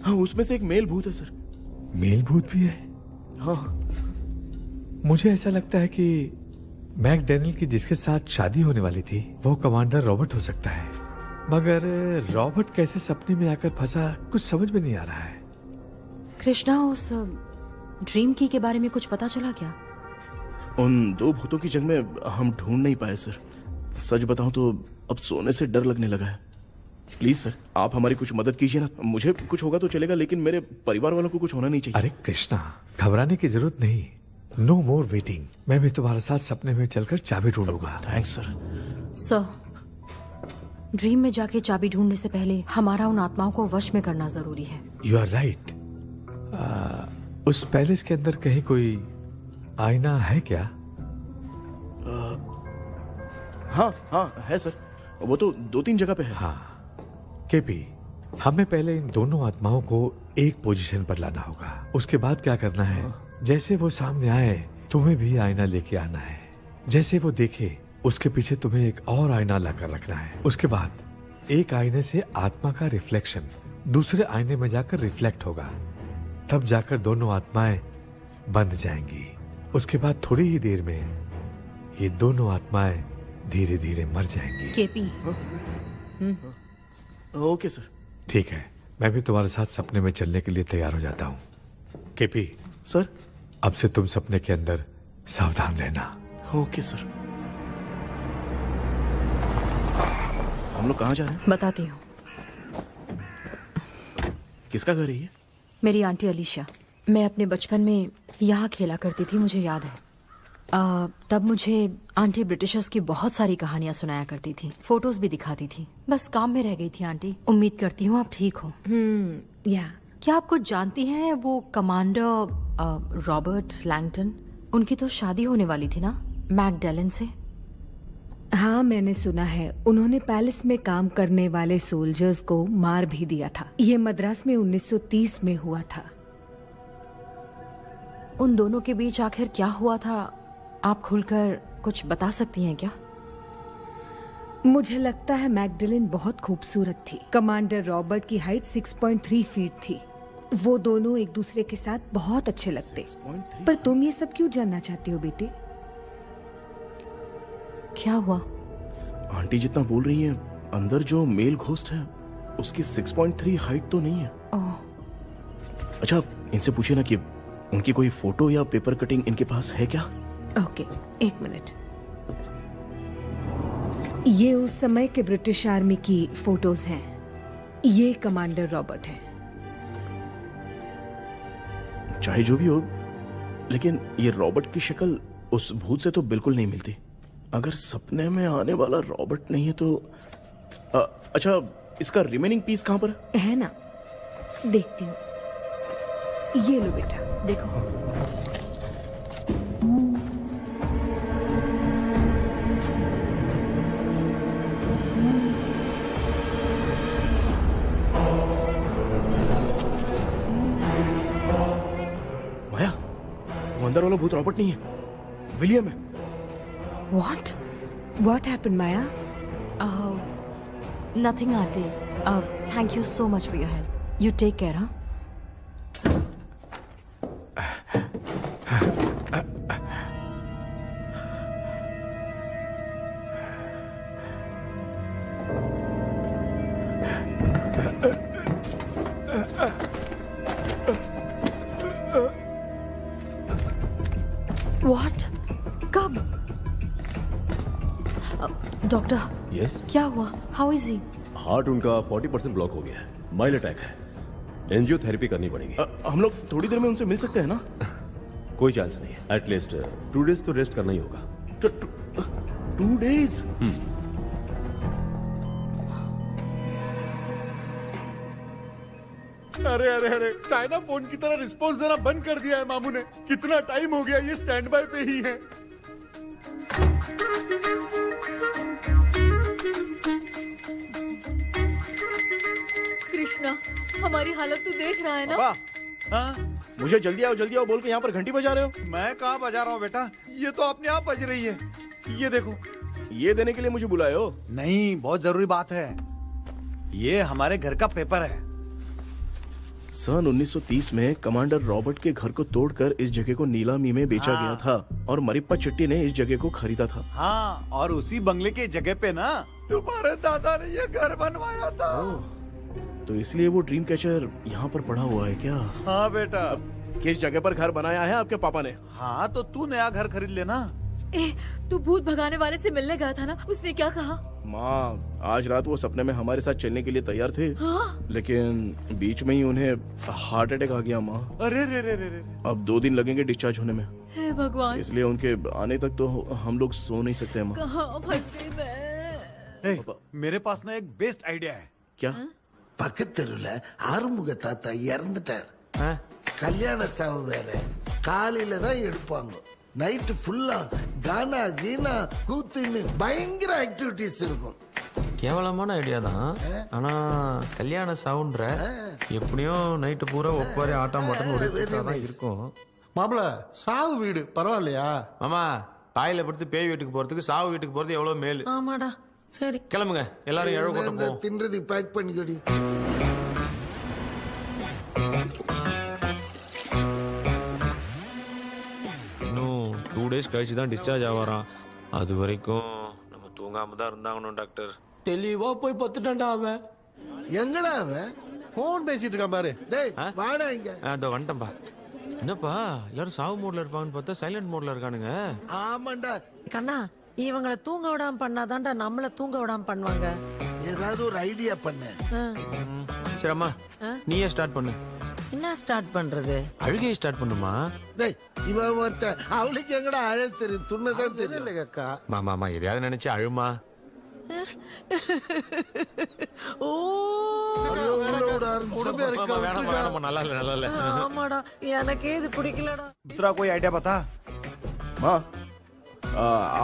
हाँ उसमें से एक मेल भूत है सर। मेल भूत भी है? हाँ। मुझे ऐसा लगता है कि मैकडैनियल की जिसके साथ शादी होने वाली थी वो कमांडर रॉबर्ट हो सकता है, मगर रॉबर्ट कैसे सपने में आकर फंसा कुछ समझ में नहीं आ रहा है। कृष्णा, उस ड्रीम की के बारे में कुछ पता चला क्या? उन 2 भूतों की जंग में हम ढूंढ नहीं पाए सर। सच बताऊं तो अब सोने से डर लगने लगा है। प्लीज सर, आप हमारी कुछ मदद कीजिए ना। मुझे कुछ होगा तो चलेगा लेकिन मेरे परिवार वालों को कुछ होना नहीं चाहिए। अरे कृष्णा, घबराने की जरूरत नहीं, नो मोर वेटिंग। मैं भी तुम्हारे साथ सपने में चलकर चाबी ढूंढूंगा। Thanks sir. सर, ड्रीम में जाके चाबी ढूंढने से पहले हमारा उन आत्माओं को वश में करना जरूरी है। You are right. उस पैलेस के अंदर कहीं कोई आईना है क्या? हाँ हाँ है सर, वो तो 2-3 जगह पे है। हाँ केपी, हमें पहले इन दोनों आत्माओं को एक पोजीशन पर लाना होगा। उसके बाद क्या करना है, जैसे वो सामने आए तुम्हें भी आईना लेके आना है। जैसे वो देखे उसके पीछे तुम्हें एक और आईना लाकर रखना है। उसके बाद एक आईने से आत्मा का रिफ्लेक्शन दूसरे आईने में जाकर रिफ्लेक्ट होगा, तब जाकर दोनों आत्माएं बंध जाएंगी। उसके बाद थोड़ी ही देर में ये दोनों आत्माएं धीरे धीरे मर जाएंगी। केपी। Okay sir. ठीक है, मैं भी तुम्हारे साथ सपने में चलने के लिए तैयार हो जाता हूँ। केपी सर, अब से तुम सपने के अंदर सावधान रहना। Okay sir. हम लोग कहाँ जा रहे हैं? बताती हूँ। किसका घर है ये? मेरी आंटी अलीशा। मैं अपने बचपन में यहाँ खेला करती थी, मुझे याद है। तब मुझे आंटी ब्रिटिशर्स की बहुत सारी कहानियां सुनाया करती थी, फोटोज भी दिखाती थी। बस काम में रह गई थी आंटी। उम्मीद करती हूँ आप ठीक हो। या क्या आप कुछ जानती हैं वो कमांडर रॉबर्ट लैंगटन? उनकी तो शादी होने वाली थी ना मैकडलेन से। हाँ, मैंने सुना है उन्होंने पैलेस में काम करने वाले सोल्जर्स को मार भी दिया था। ये मद्रास में 1930 में हुआ था। उन दोनों के बीच आखिर क्या हुआ था, आप खुलकर कुछ बता सकती हैं क्या? मुझे लगता है मैकडलेन बहुत खूबसूरत थी। कमांडर रॉबर्ट की हाइट 6.3 फीट थी। वो दोनों एक दूसरे के साथ बहुत अच्छे लगते। पर तुम ये सब क्यों जानना चाहते हो बेटे? क्या हुआ? आंटी जितना बोल रही हैं, अंदर जो मेल घोस्ट है उसकी 6.3 हाइट तो नहीं है। ओह। अच्छा, इनसे पूछिए ना कि उनकी कोई फोटो या पेपर कटिंग इनके पास है क्या? ओके, एक मिनट। ये उस समय के ब्रिटिश आर्मी की फोटोज हैं। ये कमांडर रॉबर्ट हैं। चाहे जो भी हो, लेकिन ये रॉबर्ट की शक्ल उस भूत से तो बिल्कुल नहीं मिलती। अगर सपने में आने वाला रॉबर्ट नहीं है तो अच्छा, इसका रिमेनिंग पीस कहां पर है ना? देखती हूँ। ये लो बेटा, देखो। माया, वो अंदर वाला भूत रॉबर्ट नहीं है, विलियम है। What happened, Maya? Nothing, auntie. Thank you so much for your help. You take care, huh? What? कब? डॉक्टर। यस। क्या हुआ? How is he? हार्ट उनका 40% ब्लॉक हो गया है। माइल्ड अटैक है। एंजियोथेरेपी करनी पड़ेगी। हम लोग थोड़ी देर में उनसे मिल सकते हैं ना? कोई चांस नहीं है। एटलीस्ट 2 डेज तो रेस्ट करना ही होगा। 2 डेज? अरे अरे अरे, चाइना फोन की तरह रिस्पॉन्स देना बंद कर दिया है मामू ने। कितना टाइम हो गया ये स्टैंड बाय पे ही है। कृष्णा, हमारी हालत तू देख रहा है ना? हाँ? मुझे जल्दी आओ बोल के यहाँ पर घंटी बजा रहे हो। मैं कहाँ बजा रहा हूँ बेटा, ये तो अपने आप बज रही है। ये देखो। ये देने के लिए मुझे बुलाए हो? नहीं, बहुत जरूरी बात है। ये हमारे घर का पेपर है। सन 1930 में कमांडर रॉबर्ट के घर को तोड़कर इस जगह को नीलामी में बेचा गया था और मरिप्पा चिट्टी ने इस जगह को खरीदा था। हाँ, और उसी बंगले के जगह पे ना तुम्हारे दादा ने ये घर बनवाया था। तो इसलिए वो ड्रीम कैचर यहाँ पर पड़ा हुआ है क्या? हाँ बेटा। किस जगह पर घर बनाया है आपके पापा ने? हाँ, तो तू नया घर खरीद लेना। तू भूत भगाने वाले से मिलने गया था ना, उसने क्या कहा? माँ, आज रात वो सपने में हमारे साथ चलने के लिए तैयार थे। हाँ? लेकिन बीच में ही उन्हें हार्ट अटैक आ गया माँ। अरे रे रे रे रे। अब 2 दिन लगेंगे डिस्चार्ज होने में। हे भगवान। इसलिए उनके आने तक तो हम लोग सो नहीं सकते माँ। कहाँ फंसे मैं? मेरे पास ना एक बेस्ट आइडिया है। क्या? பக்கத்தெருல ஆறுமுக தாத்தா இறந்துட்டார். கல்யாண சாவு வேற. காலையில தான் எடுப்பாங்க. நைட் ஃபுல்லா கானா கீனா கூத்துன்னு பயங்கர ஆக்டிவிட்டிஸ் இருக்கும். கேவலமான ஐடியா தான். ஆனா கல்யாண சவுண்ட்ற எப்படியும் நைட்டு பூரா ஒப்பாரி ஆட்டம் போட்டன்னு ஒரு தான் இருக்கும். மாப்பிள, சாவு வீடு பரவாயில்லையா? மாமா, பாயில படுத்து பேய் வீட்டுக்கு போறதுக்கு சாவு வீட்டுக்கு போறது எவ்வளவு மேல். ஆமாடா. சரி, கிளம்புங்க, எல்லாரும் எழ கூட்டம் போவோம். தின்றது பேக் பண்ணிக்கடி. இன்னும் 2 டேஸ் கழிச்சு தான் டிஸ்சார்ஜ் ஆவாராம். அது வரைக்கும் நம்ம தூங்காம தான் இருந்தாங்கணும் டாக்டர். தெளிவா போய் பத்துட்டான்டா அவன். எங்கடா அவன்? போன் பேசிட்டு இருக்கான் பாரு. டேய், வாடா இங்க. அதோ வந்துட்டேன்பா. என்னப்பா எல்லாரும் சாவு மோட்ல இருப்பாங்கன்னு பார்த்தா சைலண்ட் மோட்ல இருக்கானுங்க. ஆமாண்டா கண்ணா, இவங்கள தூங்க விடாம பண்ணாதான்டா நம்மள தூங்க விடாம பண்ணுவாங்க. ஏதாவது ஒரு ஐடியா பண்ணு. சரி அம்மா, நீயே ஸ்டார்ட் பண்ணு. என்ன ஸ்டார்ட் பண்றது? அழுகையை ஸ்டார்ட் பண்ணுமா? டேய் இவன் ஒருத்தன் அவளுக்கு எங்கடா அழ தெரியும், துண்ணதான் தெரியல அக்கா. மாமா எதையாவது நினைச்சு அழுமா. ஓ வேணாமா, நல்லா இல்ல. ஆமாடா, எனக்கே இது பிடிக்கலடா. दूसरा कोई आइडिया बता। माँ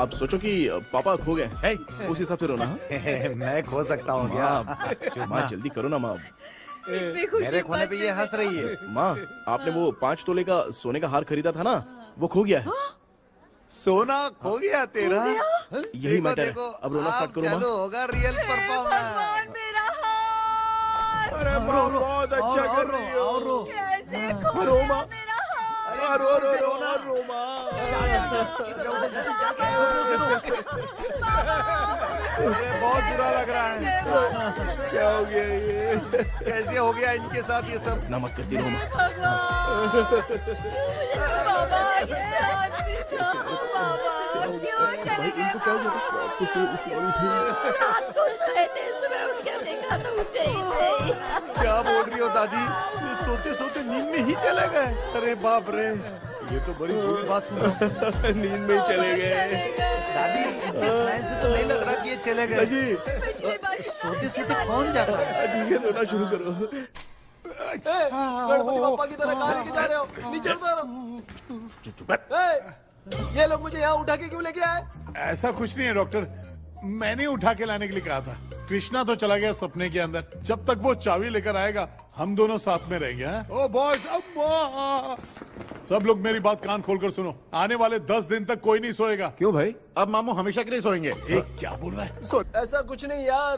आप सोचो कि पापा खो गए, उस हिसाब से रोना। मैं खो सकता हूँ क्या? माँ जल्दी करो ना माँ। मेरे खोने पे ये हंस रही है। माँ आपने वो 5 तोले का सोने का हार खरीदा था ना, वो खो गया है। सोना खो गया तेरा? यही मैटर है। अब रोना स्टार्ट करो माँ। चालू होगा रियल परफॉर्मेंस। मेरा हार। अरे बहुत अच्छा कर रही हो। कैसे खो रो गया माँ। मेरा हार? रो माँ। अरे बहुत बुरा लग रहा है। क्या हो गया ये? कैसे हो गया इनके साथ ये सब? नमक करती रहो माँ। बाबा, ये आदमी था। बाबा, क्यों चले गए बाबा? रात को सोए थे, सुबह उठ के देखा तो उठे ही नहीं। क्या बोल रही हो दादी? ये सोते सोते नींद में ही चले गए? अरे बाप रे, ये तो बड़ी बुरी बात सुनो। नींद में ही चले गए। दादी इनके स्माइल से तो नहीं लग रहा कि ये चले गए। सोते सोते कौन जाता है? ठीक है, रोना शुरू करो। गणपति बप्पा की तरह कहाँ लेके जा रहे हो? नीचे उतारो। ये लोग मुझे यहाँ उठा के क्यों लेके आए? ऐसा कुछ नहीं है डॉक्टर, मैंने उठा के लाने के लिए कहा था। कृष्णा तो चला गया सपने के अंदर, जब तक वो चाबी लेकर आएगा हम दोनों साथ में रहेंगे। ओ बॉयज, सब लोग मेरी बात कान खोलकर सुनो, आने वाले 10 दिन तक कोई नहीं सोएगा। क्यों भाई? अब मामू हमेशा के लिए सोएंगे। क्या बोल रहा है? ऐसा कुछ नहीं यार,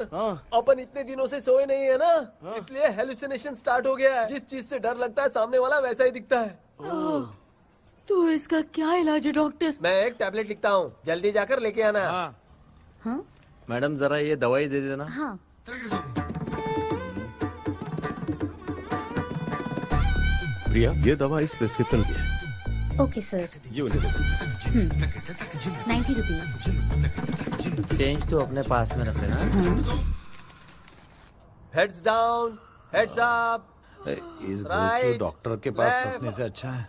अपन इतने दिनों से सोए नहीं है ना, इसलिए हेलुसिनेशन स्टार्ट हो गया है। जिस चीज से डर लगता है सामने वाला वैसा ही दिखता है। तो इसका क्या इलाज है डॉक्टर? मैं एक टैबलेट लिखता हूँ, जल्दी जाकर लेके आना। हाँ? मैडम जरा ये दवाई दे देना। हाँ। प्रिया, ये दवा इस प्रिस्क्रिप्शन की है। Okay sir. ये उन्हें दे दो। 90 रुपीज। चेंज तो अपने पास में रख लेना। Heads down, heads up. इस गोचू डॉक्टर के पास फंसने से अच्छा है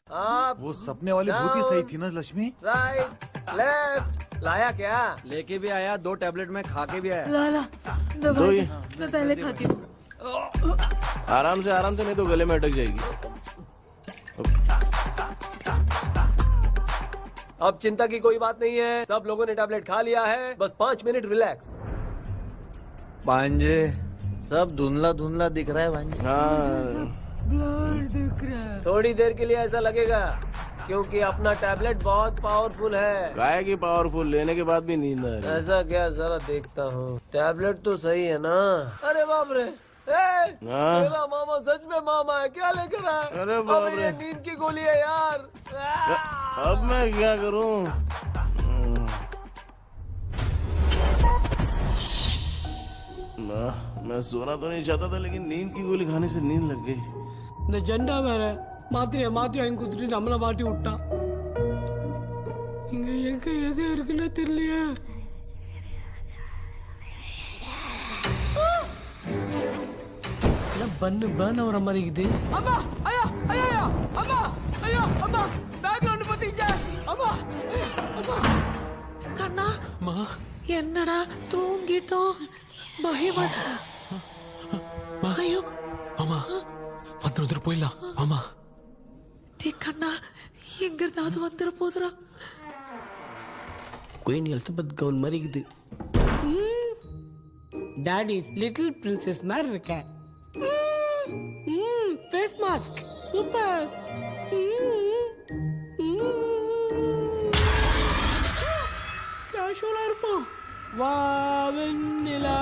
वो सपने वाली भूत ही सही थी ना लक्ष्मी। Right left. लाया क्या? लेके भी आया, 2 टैबलेट में खा के भी आया। लाला दवाई मैं पहले खाती हूँ। आराम से नहीं तो गले में अटक जाएगी। अब चिंता की कोई बात नहीं है, सब लोगों ने टैबलेट खा लिया है, बस 5 मिनट रिलैक्स। भांजे सब धुंधला धुंधला दिख रहा है भांजे। ब्लड दिख रहा है। थोड़ी देर के लिए ऐसा लगेगा क्योंकि अपना टैबलेट बहुत पावरफुल है। काय की पावरफुल, लेने के बाद भी नींद आ रही है। ऐसा क्या, जरा देखता हूँ। टैबलेट तो सही है ना? अरे बाप रे, मेरा मामा सच में मामा है, क्या लेकर आया? अरे बाप रे, ये नींद की गोली है यार। अब मैं क्या करूँ? मैं सोना तो नहीं चाहता था, लेकिन नींद की गोली खाने से नींद लग गई। இந்த ஜெண்டா வேற மாத்திரைய மாத்தி வாங்கி கொடுத்துட்டு நம்மள மாட்டி விட்டான். இங்க எங்க எது இருக்குன்னு தெரியலையே. பண்ணு பர்ன் ஆகுற மாதிரி இருக்குது. அம்மா ஐயா ஐயா அம்மா ஐயா அம்மா பேக்ல ஒன்னு பத்திச்சே அம்மா அம்மா. கண்ணா என்னடா தூங்கிட்டோம், பயமா. ஐயோ மாமா வந்துட்டு போயிடலாம். ஆமா கண்ணா, எங்க இருந்தாவது வந்துட போதுரா. குயின் எலிசபெத் கவுன் மாதிரி இருக்குது. டாடிஸ் லிட்டில் பிரின்சஸ் மாதிரி இருக்கேன். Face mask super. கேஷுவலா இருப்போம். வா வெண்ணிலா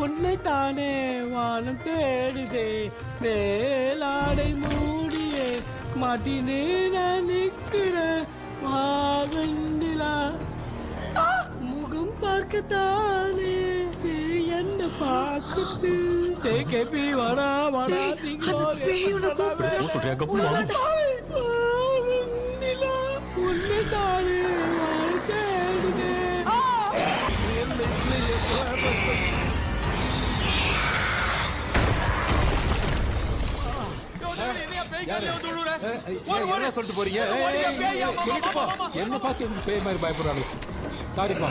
உன்னை தானே வானம் தேடுதே, மேலாடை மூடியே மாட்டினே நான் நிற்கிறேன். வா வெண்ணிலா முகம் பார்க்கத்தானே என்ன பார்க்குது. கேபி வாடா வாடா உன்னை தானே வானம் தேடுதே. என்ன சொல்லிட்டு போறீங்க என்ன பார்த்து எங்க பேய் மாதிரி பயப்படுறாங்க சாரிப்பா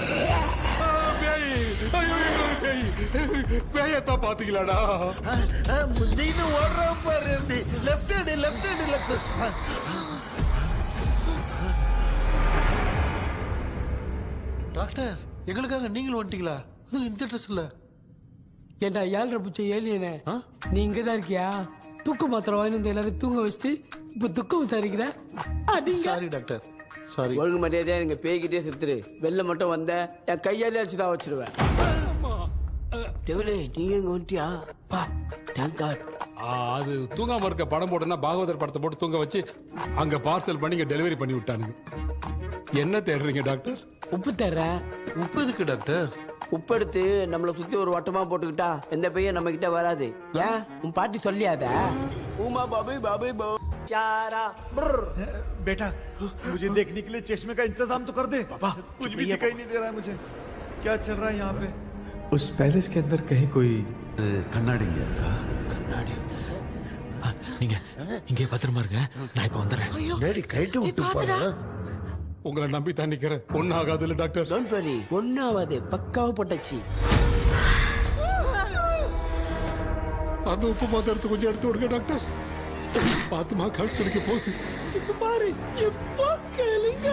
பேயத்தான் பாத்தீங்களாடா நீனு ஓடுற பாரு லெஃப்ட் ஹேண்ட் லெஃப்ட் டாக்டர் எங்களுக்காக நீங்களும் வந்துட்டீங்களா இந்த ட்ரெஸ் இல்ல ஏண்டா 7:30 பூச்ச ஏலியனே நீ இங்கதான் இருக்கியா தூக்க மாத்திரம் வாங்கி வந்து எல்லாரும் தூங்க வச்சுட்டு இப்ப துக்கம் விசாரிக்கிற சாரி டாக்டர் சாரி ஒழுங்கு மரியாதையா எங்க பேய்கிட்டே செத்துரு வெளில மட்டும் வந்த என் கையாலே அடிச்சுதான் வச்சிருவேன் நீங்க எங்க வந்துட்டியா தேங்க் காட் அது தூங்காம இருக்க படம் போட்டுனா பாகவதர் படத்தை போட்டு தூங்க வச்சு அங்க பார்சல் பண்ணி இங்க டெலிவரி பண்ணி விட்டானுங்க என்ன தேடுறீங்க டாக்டர் உப்பு தர்றேன் உப்பு எதுக்கு டாக்டர் உப்பு எடுத்து நம்மள சுத்தி ஒரு வட்டமா போட்டுக்கிட்டா எந்த பையன் நம்ம கிட்ட வராது ஏன் உன் பாட்டி சொல்லியாத உமா பாபி பாபி बेटा मुझे देखने के लिए चश्मे का इंतजाम तो कर दे पापा कुछ भी दिखाई नहीं दे रहा है मुझे क्या चल रहा है यहाँ पे उस पैलेस के अंदर कहीं कोई கண்ணாடி கண்ணாடி நீங்க இங்கே பத்திரமா இருங்க நான் இப்ப வந்துடுறேன் டேடி கைட்டு விட்டு போறா உங்களை நம்பி தான் நிக்கிறேன் ஒன்னும் ஆகாது இல்ல டாக்டர் டோன்ட் வரி ஒன்னும் ஆகாது பக்காவா போட்டாச்சு அந்த உப்பு பாத்திரத்தை கொஞ்சம் எடுத்து விடுங்க டாக்டர் பாத்துமா கால் சொல்லிக்க போகுது இப்ப பாரு எப்போ கேளுங்க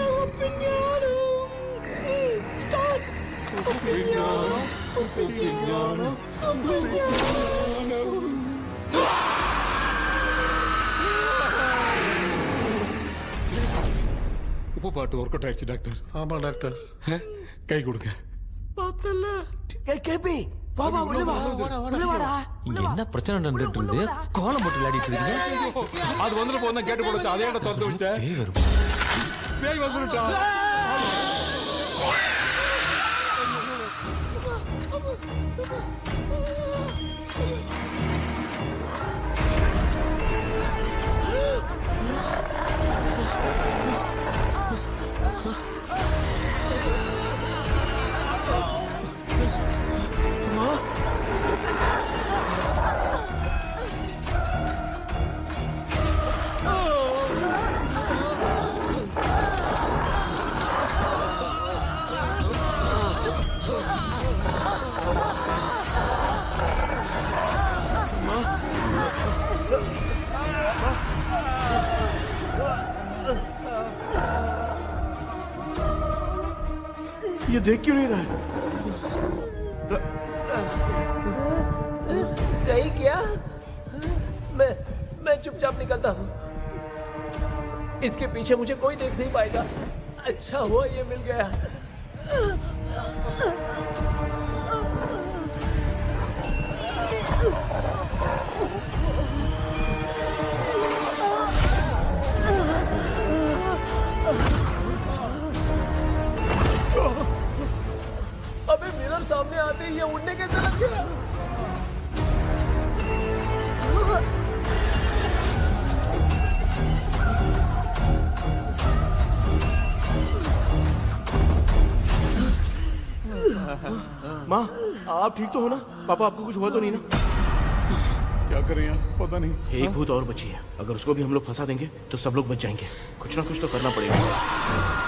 ஸ்டார்ட் உப்பு பாட்டு ஒர்க் அவுட் ஆயிடுச்சு டாக்டர் ஆமா டாக்டர் கை கொடுங்க பார்த்தல கேபி வா வா உள்ள வா உள்ள வாடா இங்க என்ன பிரச்சனை நடந்துட்டு இருந்து கோலம் போட்டு விளையாடிட்டு இருக்கீங்க அது வந்துட்டு போனா கேட்டு போடுச்சு அதே இடம் திறந்து வச்சேன் பேய் வந்துட்டா ये देख क्यों नहीं रहा है? नहीं क्या मैं चुपचाप निकलता हूँ इसके पीछे मुझे कोई देख नहीं पाएगा अच्छा हुआ ये मिल गया अबे मिरर सामने आते ही ये उड़ने कैसे लग गया माँ आप ठीक तो हो ना पापा आपको कुछ हुआ तो नहीं ना क्या करें यार पता नहीं एक भूत और बची है अगर उसको भी हम लोग फंसा देंगे तो सब लोग बच जाएंगे कुछ ना कुछ तो करना पड़ेगा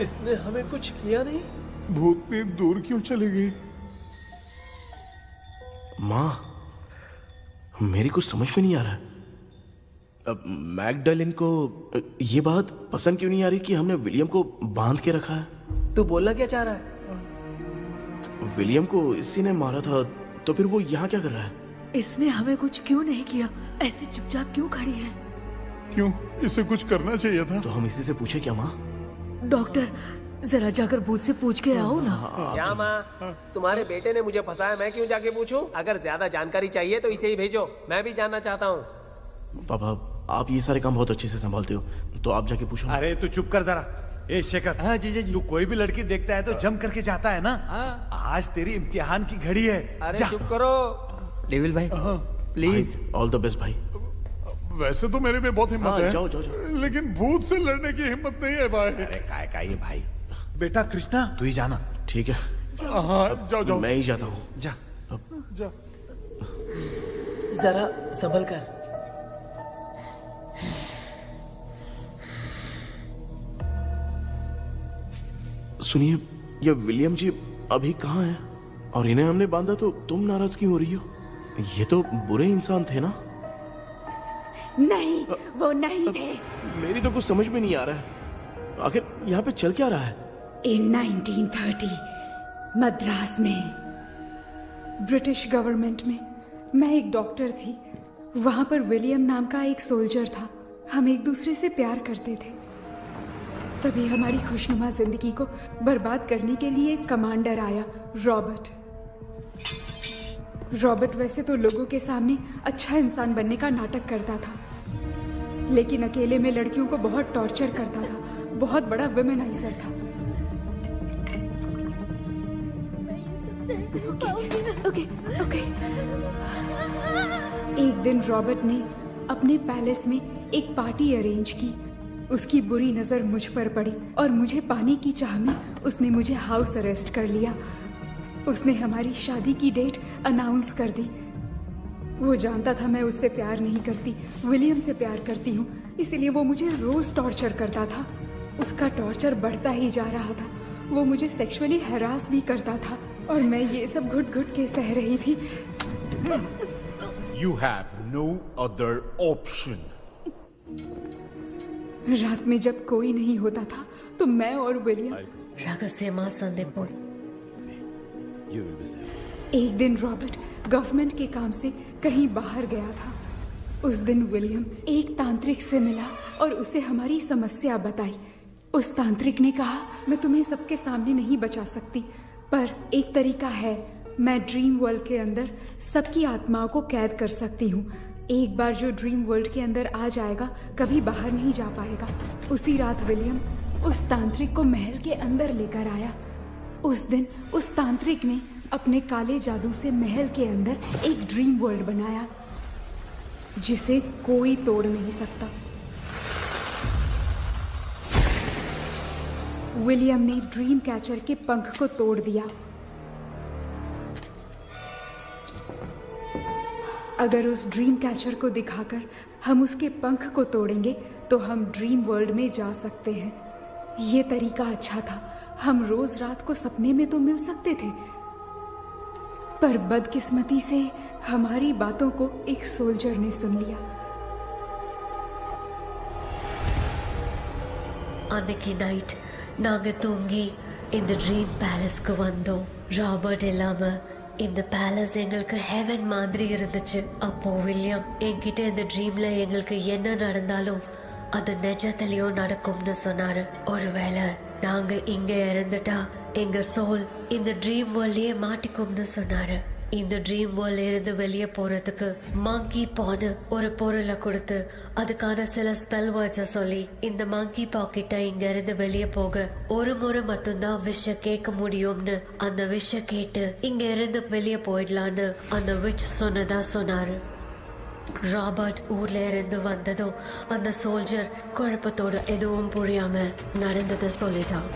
इसने हमें कुछ किया नहीं भूतनी दूर क्यों चली गई माँ मेरी कुछ समझ में नहीं आ रहा अब मैगडालिन को ये बात पसंद क्यों नहीं आ रही कि हमने विलियम को बांध के रखा है तू बोलना क्या चाह रहा है विलियम को इसी ने मारा था तो फिर वो यहाँ क्या कर रहा है इसने हमें कुछ क्यों नहीं किया ऐसे चुपचाप क्यों खड़ी है क्यों इसे कुछ करना चाहिए था तो हम इसी से पूछे क्या माँ डॉक्टर जरा जाकर भूत से पूछ के आओ ना क्या माँ तुम्हारे बेटे ने मुझे फंसाया मैं क्यों जाके पूछूं अगर ज्यादा जानकारी चाहिए तो इसे ही भेजो मैं भी जानना चाहता हूँ पापा आप ये सारे काम बहुत अच्छे से संभालते हो तो आप जाके पूछो अरे तू चुप कर जरा ए शेखर हाँ जी जी तू कोई भी लड़की देखता है तो जम करके जाता है ना आज तेरी इम्तिहान की घड़ी है अरे चुप करो डेविल भाई प्लीज ऑल द बेस्ट भाई वैसे तो मेरे में बहुत हिम्मत है। जाओ, जाओ, जाओ। लेकिन भूत से लड़ने की हिम्मत नहीं है भाई। अरे काय काय ये भाई। बेटा कृष्णा तू ही जाना। ठीक है। हाँ जाओ जाओ। मैं ही जाता हूँ। जा जा। जरा संभल कर। सुनिए, ये विलियम जी अभी कहाँ हैं? और इन्हें हमने बांधा तो तुम नाराज क्यों हो रही हो? ये तो बुरे इंसान थे ना? नहीं, वो नहीं थे। मेरी तो कुछ समझ में नहीं आ रहा है। आखिर यहाँ पे चल क्या रहा है? इन 1930 मद्रास में ब्रिटिश गवर्नमेंट में मैं एक डॉक्टर थी। वहां पर विलियम नाम का एक सोल्जर था। हम एक दूसरे से प्यार करते थे। तभी हमारी खुशनुमा जिंदगी को बर्बाद करने के लिए एक कमांडर आया, रॉबर्ट। रॉबर्ट वैसे तो लोगों के सामने अच्छा इंसान बनने का नाटक करता था, लेकिन अकेले में लड़कियों को बहुत टॉर्चर करता था। बहुत बड़ा वुमेनाइजर था। ओके। एक दिन रॉबर्ट ने अपने पैलेस में एक पार्टी अरेंज की। उसकी बुरी नजर मुझ पर पड़ी और मुझे पाने की चाह में उसने मुझे हाउस अरेस्ट कर लिया। उसने हमारी शादी की डेट अनाउंस कर दी। वो जानता था मैं उससे प्यार नहीं करती, विलियम से प्यार करती हूँ, इसलिए वो मुझे रोज टॉर्चर करता था। उसका टॉर्चर बढ़ता ही जा रहा था। वो मुझे सेक्सुअली हैरास भी करता था और मैं ये सब घुट घुट के सह रही थी। You have no other option. रात में जब कोई नहीं होता था तो मैं और विलियम रहस्यमा संदेपुर। एक दिन रॉबर्ट गवर्नमेंट के काम से कहीं बाहर गया था। उस दिन विलियम एक तांत्रिक से मिला और उसे हमारी समस्या बताई। उस तांत्रिक ने कहा, मैं तुम्हें सबके सामने नहीं बचा सकती, पर एक तरीका है। मैं ड्रीम वर्ल्ड के अंदर सबकी आत्माओं को कैद कर सकती हूँ। एक बार जो ड्रीम वर्ल्ड के अंदर आ जाएगा कभी बाहर नहीं जा पाएगा। उसी रात विलियम उस तांत्रिक को महल के अंदर लेकर आया। उस दिन उस तांत्रिक ने अपने काले जादू से महल के अंदर एक ड्रीम वर्ल्ड बनाया जिसे कोई तोड़ नहीं सकता। विलियम ने ड्रीम कैचर के पंख को तोड़ दिया। अगर उस ड्रीम कैचर को दिखाकर हम उसके पंख को तोड़ेंगे तो हम ड्रीम वर्ल्ड में जा सकते हैं। ये तरीका अच्छा था। हम रोज रात को सपने में तो मिल सकते थे, पर बदकिस्मती से हमारी बातों को एक सोल्जर ने सुन लिया। அன்னைக்கு நைட் நாங்க தூங்கி இந்த ட்ரீம் பேலஸ்க்கு வந்தோம். ராபர்ட் இல்லாம இந்த பேலஸ் எங்களுக்கு ஹெவன் மாதிரி இருந்துச்சு. அப்போ வில்லியம் என்கிட்ட இந்த ட்ரீம்ல எங்களுக்கு என்ன நடந்தாலும் அது நிஜத்திலயும் நடக்கும்னு சொன்னாரு. ஒருவேளை நாங்க இங்க இறந்துட்டா எங்க சோல் இந்த ட்ரீம் வேர்ல்ட்லயே மாட்டிக்கும்னு சொன்னாரு. இந்த ட்ரீம் வேர்ல்ட்ல இருந்து வெளியே போறதுக்கு மங்கி பான்னு ஒரு பொருளை கொடுத்து அதுக்கான சில ஸ்பெல் வேர்ட்ஸை சொல்லி இந்த மங்கி பாக்கிட்ட இங்க இருந்து வெளியே போக ஒரு முறை மட்டும்தான் விஷ கேட்க முடியும்னு அந்த விஷ கேட்டு இங்க இருந்து வெளியே போயிடலான்னு அந்த விச் சொன்னதா சொன்னாரு. ராபர்ட் ஊர்ல இருந்து வந்ததும் அந்த சோல்ஜர் குழப்பத்தோட எதுவும் புரியாம நடந்ததை சொல்லிட்டான்.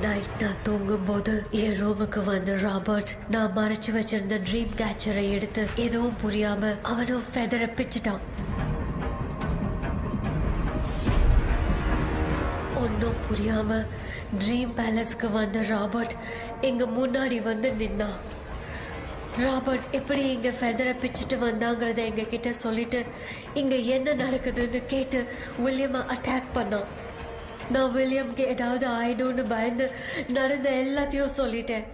நைட் நான் தூங்கும் போது என் ரூமுக்கு வந்த ராபர்ட் நான் மறைச்சு வச்சிருந்த ட்ரீம் கேச்சரை எடுத்து எதுவும் புரியாம அவனும் ஃபெதரை பிச்சுட்டான். ஒன்னும் புரியாம ட்ரீம் பேலஸ்க்கு வந்த ராபர்ட் எங்க முன்னாடி வந்து நின்னான். ராபர்ட் எப்படி இங்க ஃபெதரை பிச்சுட்டு வந்தாங்கிறத எங்க கிட்ட சொல்லிட்டு இங்க என்ன நடக்குதுன்னு கேட்டு வில்லியமை அட்டாக் பண்ணான். நான் வில்லியம்க்கு ஏதாவது ஆயிடும்னு பயந்து நடந்த எல்லாத்தையும் சொல்லிட்டேன்.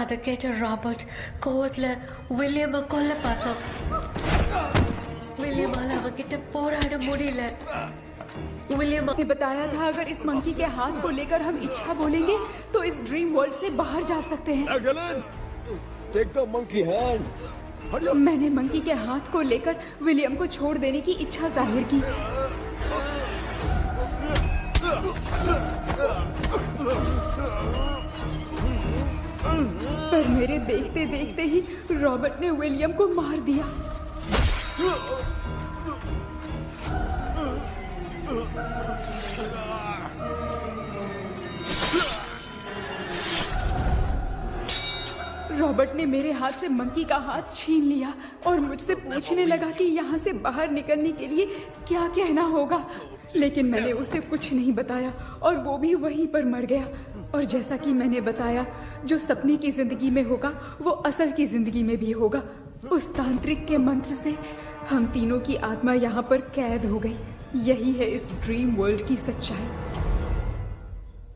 அதை கேட்ட ராபர்ட் கோவத்துல வில்லியமை கொல்ல பார்த்தான். विलियम அவன்கிட்ட போராட முடியல. विलियम ने बताया था अगर इस मंकी के हाथ को लेकर हम इच्छा बोलेंगे तो इस ड्रीम वर्ल्ड से बाहर जा सकते हैं. Take the monkey hand. मैंने मंकी के हाथ को लेकर विलियम को छोड़ देने की इच्छा जाहिर की. और मेरे देखते देखते ही रॉबर्ट ने विलियम को मार दिया। रॉबर्ट ने मेरे हाथ से मंकी का हाथ छीन लिया और मुझसे पूछने लगा कि यहाँ से बाहर निकलने के लिए क्या कहना होगा, लेकिन मैंने उसे कुछ नहीं बताया और वो भी वहीं पर मर गया। और जैसा कि मैंने बताया, जो सपने की जिंदगी में होगा वो असल की जिंदगी में भी होगा। उस तांत्रिक के मंत्र से हम तीनों की आत्मा यहाँ पर कैद हो गई। यही है इस ड्रीम वर्ल्ड की सच्चाई।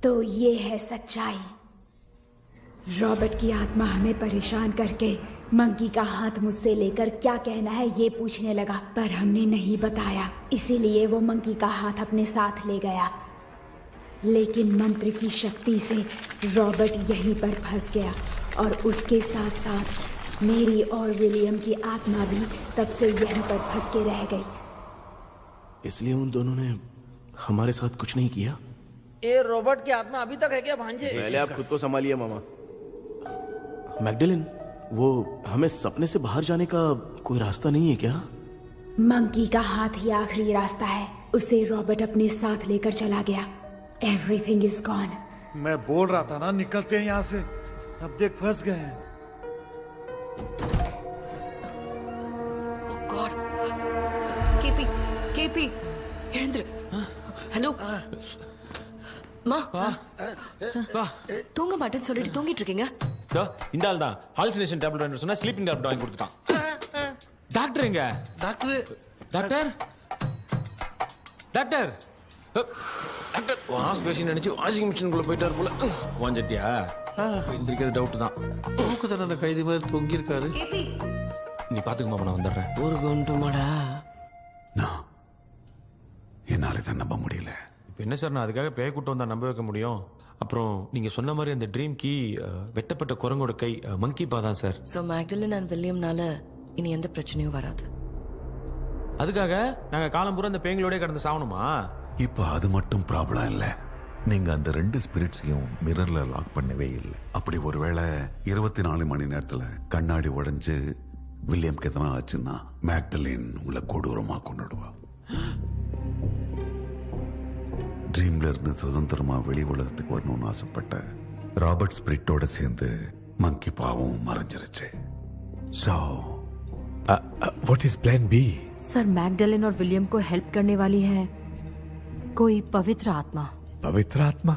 तो ये है सच्चाई। रॉबर्ट की आत्मा हमें परेशान करके मंकी का हाथ मुझसे लेकर क्या कहना है ये पूछने लगा, पर हमने नहीं बताया, इसीलिए वो मंकी का हाथ अपने साथ ले गया। लेकिन मंत्र की शक्ति से रॉबर्ट यहीं पर फंस गया और उसके साथ साथ मेरी और विलियम की आत्मा भी तब से यहीं पर फंस के रह गई। इसलिए उन दोनों ने हमारे साथ कुछ नहीं किया। ये रॉबर्ट की आत्मा अभी तक है क्या भांजे? पहले आप खुद को संभालिए मामा। मैगडेलिन, वो हमें सपने से बाहर जाने का कोई रास्ता नहीं है क्या? मंकी का हाथ ही आखिरी रास्ता है। उसे रॉबर्ट अपने साथ लेकर चला गया। Everything is gone. मैं बोल रहा था ना, निकलते हैं यहाँ से। अब देख फंस गए हैं। केपी, वीरेंद्र, हेलो மா தூங்க மாட்டேன்னு சொல்லிட்டு தூங்கிட்டு இருக்கீங்க? இந்த ஆள் தான் ஹாலுசினேஷன் டேப்லெட் வாங்கி சொன்னா ஸ்லீப்பிங் டேப்லெட் வாங்கி கொடுத்துட்டான். டாக்டர் எங்க? Doctor doctor doctor wash basin நினைச்சு வாஷிங் மிஷினுக்குள்ள போயிட்டாரு போல. வாஞ்சிட்டியா? எந்திரிக்கிறது டவுட் தான். தூக்கு தண்டனை கைதி மாதிரி தொங்கி இருக்காரு. நீ பாத்துக்க மாமா, நான் வந்துடுறேன். ஒரு கொண்டுமாடா என்னால இதை நம்ப முடியல. இப்போ என்ன சார், நான் அதுக்காக பேய் கூட்டம் வந்தா நம்ப வைக்க முடியும்? அப்புறம் நீங்க சொன்ன மாதிரி அந்த ட்ரீம் கீ வெட்டப்பட்ட குரங்கோட கை மங்கி பா தான் சார். ஸோ மேக்டலின் அண்ட் வில்லியம்னால இனி எந்த பிரச்சனையும் வராது. அதுக்காக நாங்க காலம்பூரா அந்த பேய்களோட கடந்து சாவணுமா? இப்போ அது மட்டும் ப்ராப்ளம் இல்ல. நீங்க அந்த 2 ஸ்பிரிட்ஸையும் மிரர்ல லாக் பண்ணவே இல்லை. அப்படி ஒருவேளை 24 மணி நேரத்துல கண்ணாடி உடைஞ்சு வில்லியம்க்கு எதனா ஆச்சுன்னா மேக்டலின் உங்களை கொடூரமா கொண்டுடுவா. ட்ரீம்ல இருந்து சுதந்திரமா வெளி உலகத்துக்கு வரணும்னு ஆசைப்பட்ட ராபர்ட் ஸ்பிரிட்டோட சேர்ந்து மங்கி பாவம் மறைஞ்சிருச்சு. So, what is plan B? Sir, Magdalene और विलियम को हेल्प करने वाली है कोई पवित्र आत्मा। पवित्र आत्मा?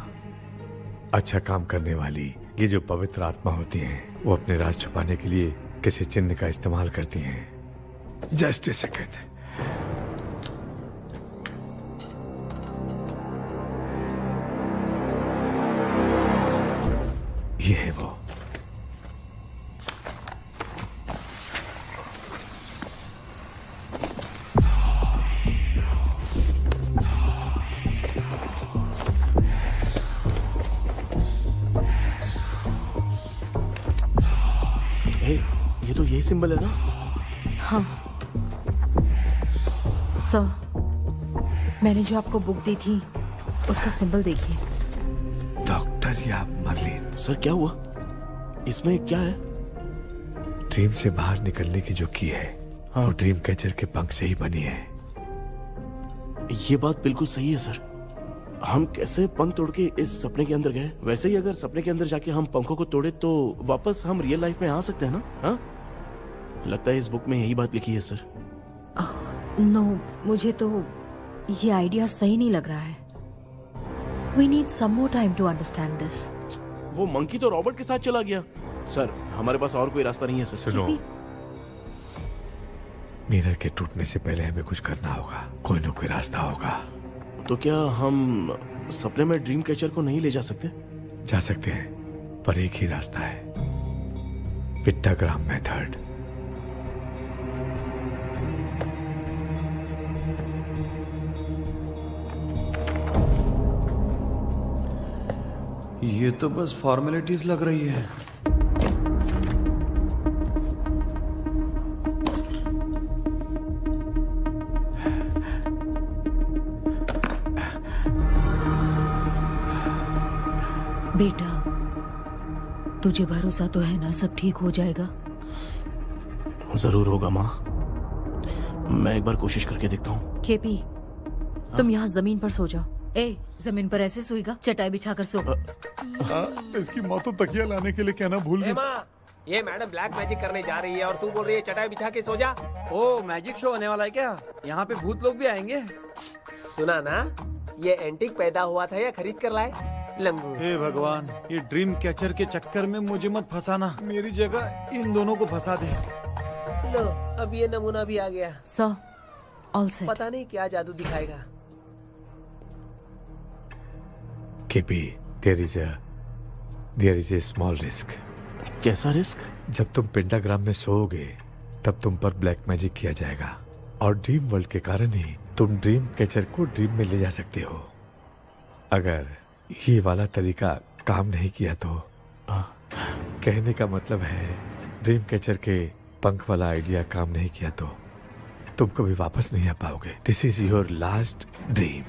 अच्छा काम करने वाली ये जो पवित्र आत्मा होती हैं, वो अपने राज छुपाने के लिए किसी चिन्ह का इस्तेमाल करती हैं। Just a second. ये है वो। ये तो यही सिंबल है ना? हाँ सर, मैंने जो आपको बुक दी थी उसका सिंबल देखिए। डॉक्टर या मर्लिन? सर क्या हुआ? इसमें क्या है? ड्रीम से बाहर निकलने की जो की है, हाँ, वो ड्रीम कैचर के पंख से ही बनी है। ये बात बिल्कुल सही है सर। हम कैसे पंख तोड़ के इस सपने के अंदर गए? वैसे ही अगर सपने के अंदर जाके हम पंखों को तोड़े तो वापस हम रियल लाइफ में आ सकते हैं ना? हाँ, लगता है इस बुक में यही बात लिखी है सर। नो, मुझे तो ये आइडिया सही नहीं लग रहा है। We need some more time to understand this. वो मंकी तो रॉबर्ट के साथ चला गया। सर, हमारे पास और कोई रास्ता नहीं है सर। सुनो, मिरर के टूटने से पहले हमें कुछ करना होगा। कोई न कोई रास्ता होगा। तो क्या हम सपने में ड्रीम कैचर को नहीं ले जा सकते? जा सकते हैं, पर एक ही रास्ता है, पिट्टाग्राम मेथड। ये तो बस फॉर्मेलिटीज लग रही है। बेटा, तुझे भरोसा तो है ना सब ठीक हो जाएगा? जरूर होगा माँ, मैं एक बार कोशिश करके देखता हूँ। केपी, तुम यहाँ जमीन पर सो जाओ। ए, जमीन पर ऐसे सोएगा? चटाई बिछाकर सो। इसकी माँ तो तकिया लाने के लिए कहना भूल गई। माँ, ये मैडम ब्लैक मैजिक करने जा रही है और तू बोल रही है चटाई बिछा के सो जा। ओ, मैजिक शो होने वाला है क्या? यहाँ पे भूत लोग भी आएंगे? सुना ना, ये एंटीक पैदा हुआ था या खरीद कर लाए? लंगू। हे भगवान, ये ड्रीम कैचर के चक्कर में मुझे मत फंसाना, मेरी जगह इन दोनों को फंसा दे। लो, अब ये नमूना भी आ गया। So, all set. पता नहीं क्या जादू दिखाएगा। KP, there is a small risk. कैसा रिस्क? जब तुम पेंटाग्राम में सोओगे तब तुम पर ब्लैक मैजिक किया जाएगा और ड्रीम वर्ल्ड के कारण ही तुम ड्रीम कैचर को ड्रीम में ले जा सकते हो। अगर ये वाला तरीका काम नहीं किया तो कहने का मतलब है ड्रीम कैचर के पंख वाला आइडिया काम नहीं किया तो तुम कभी वापस नहीं आ पाओगे। This is your last dream.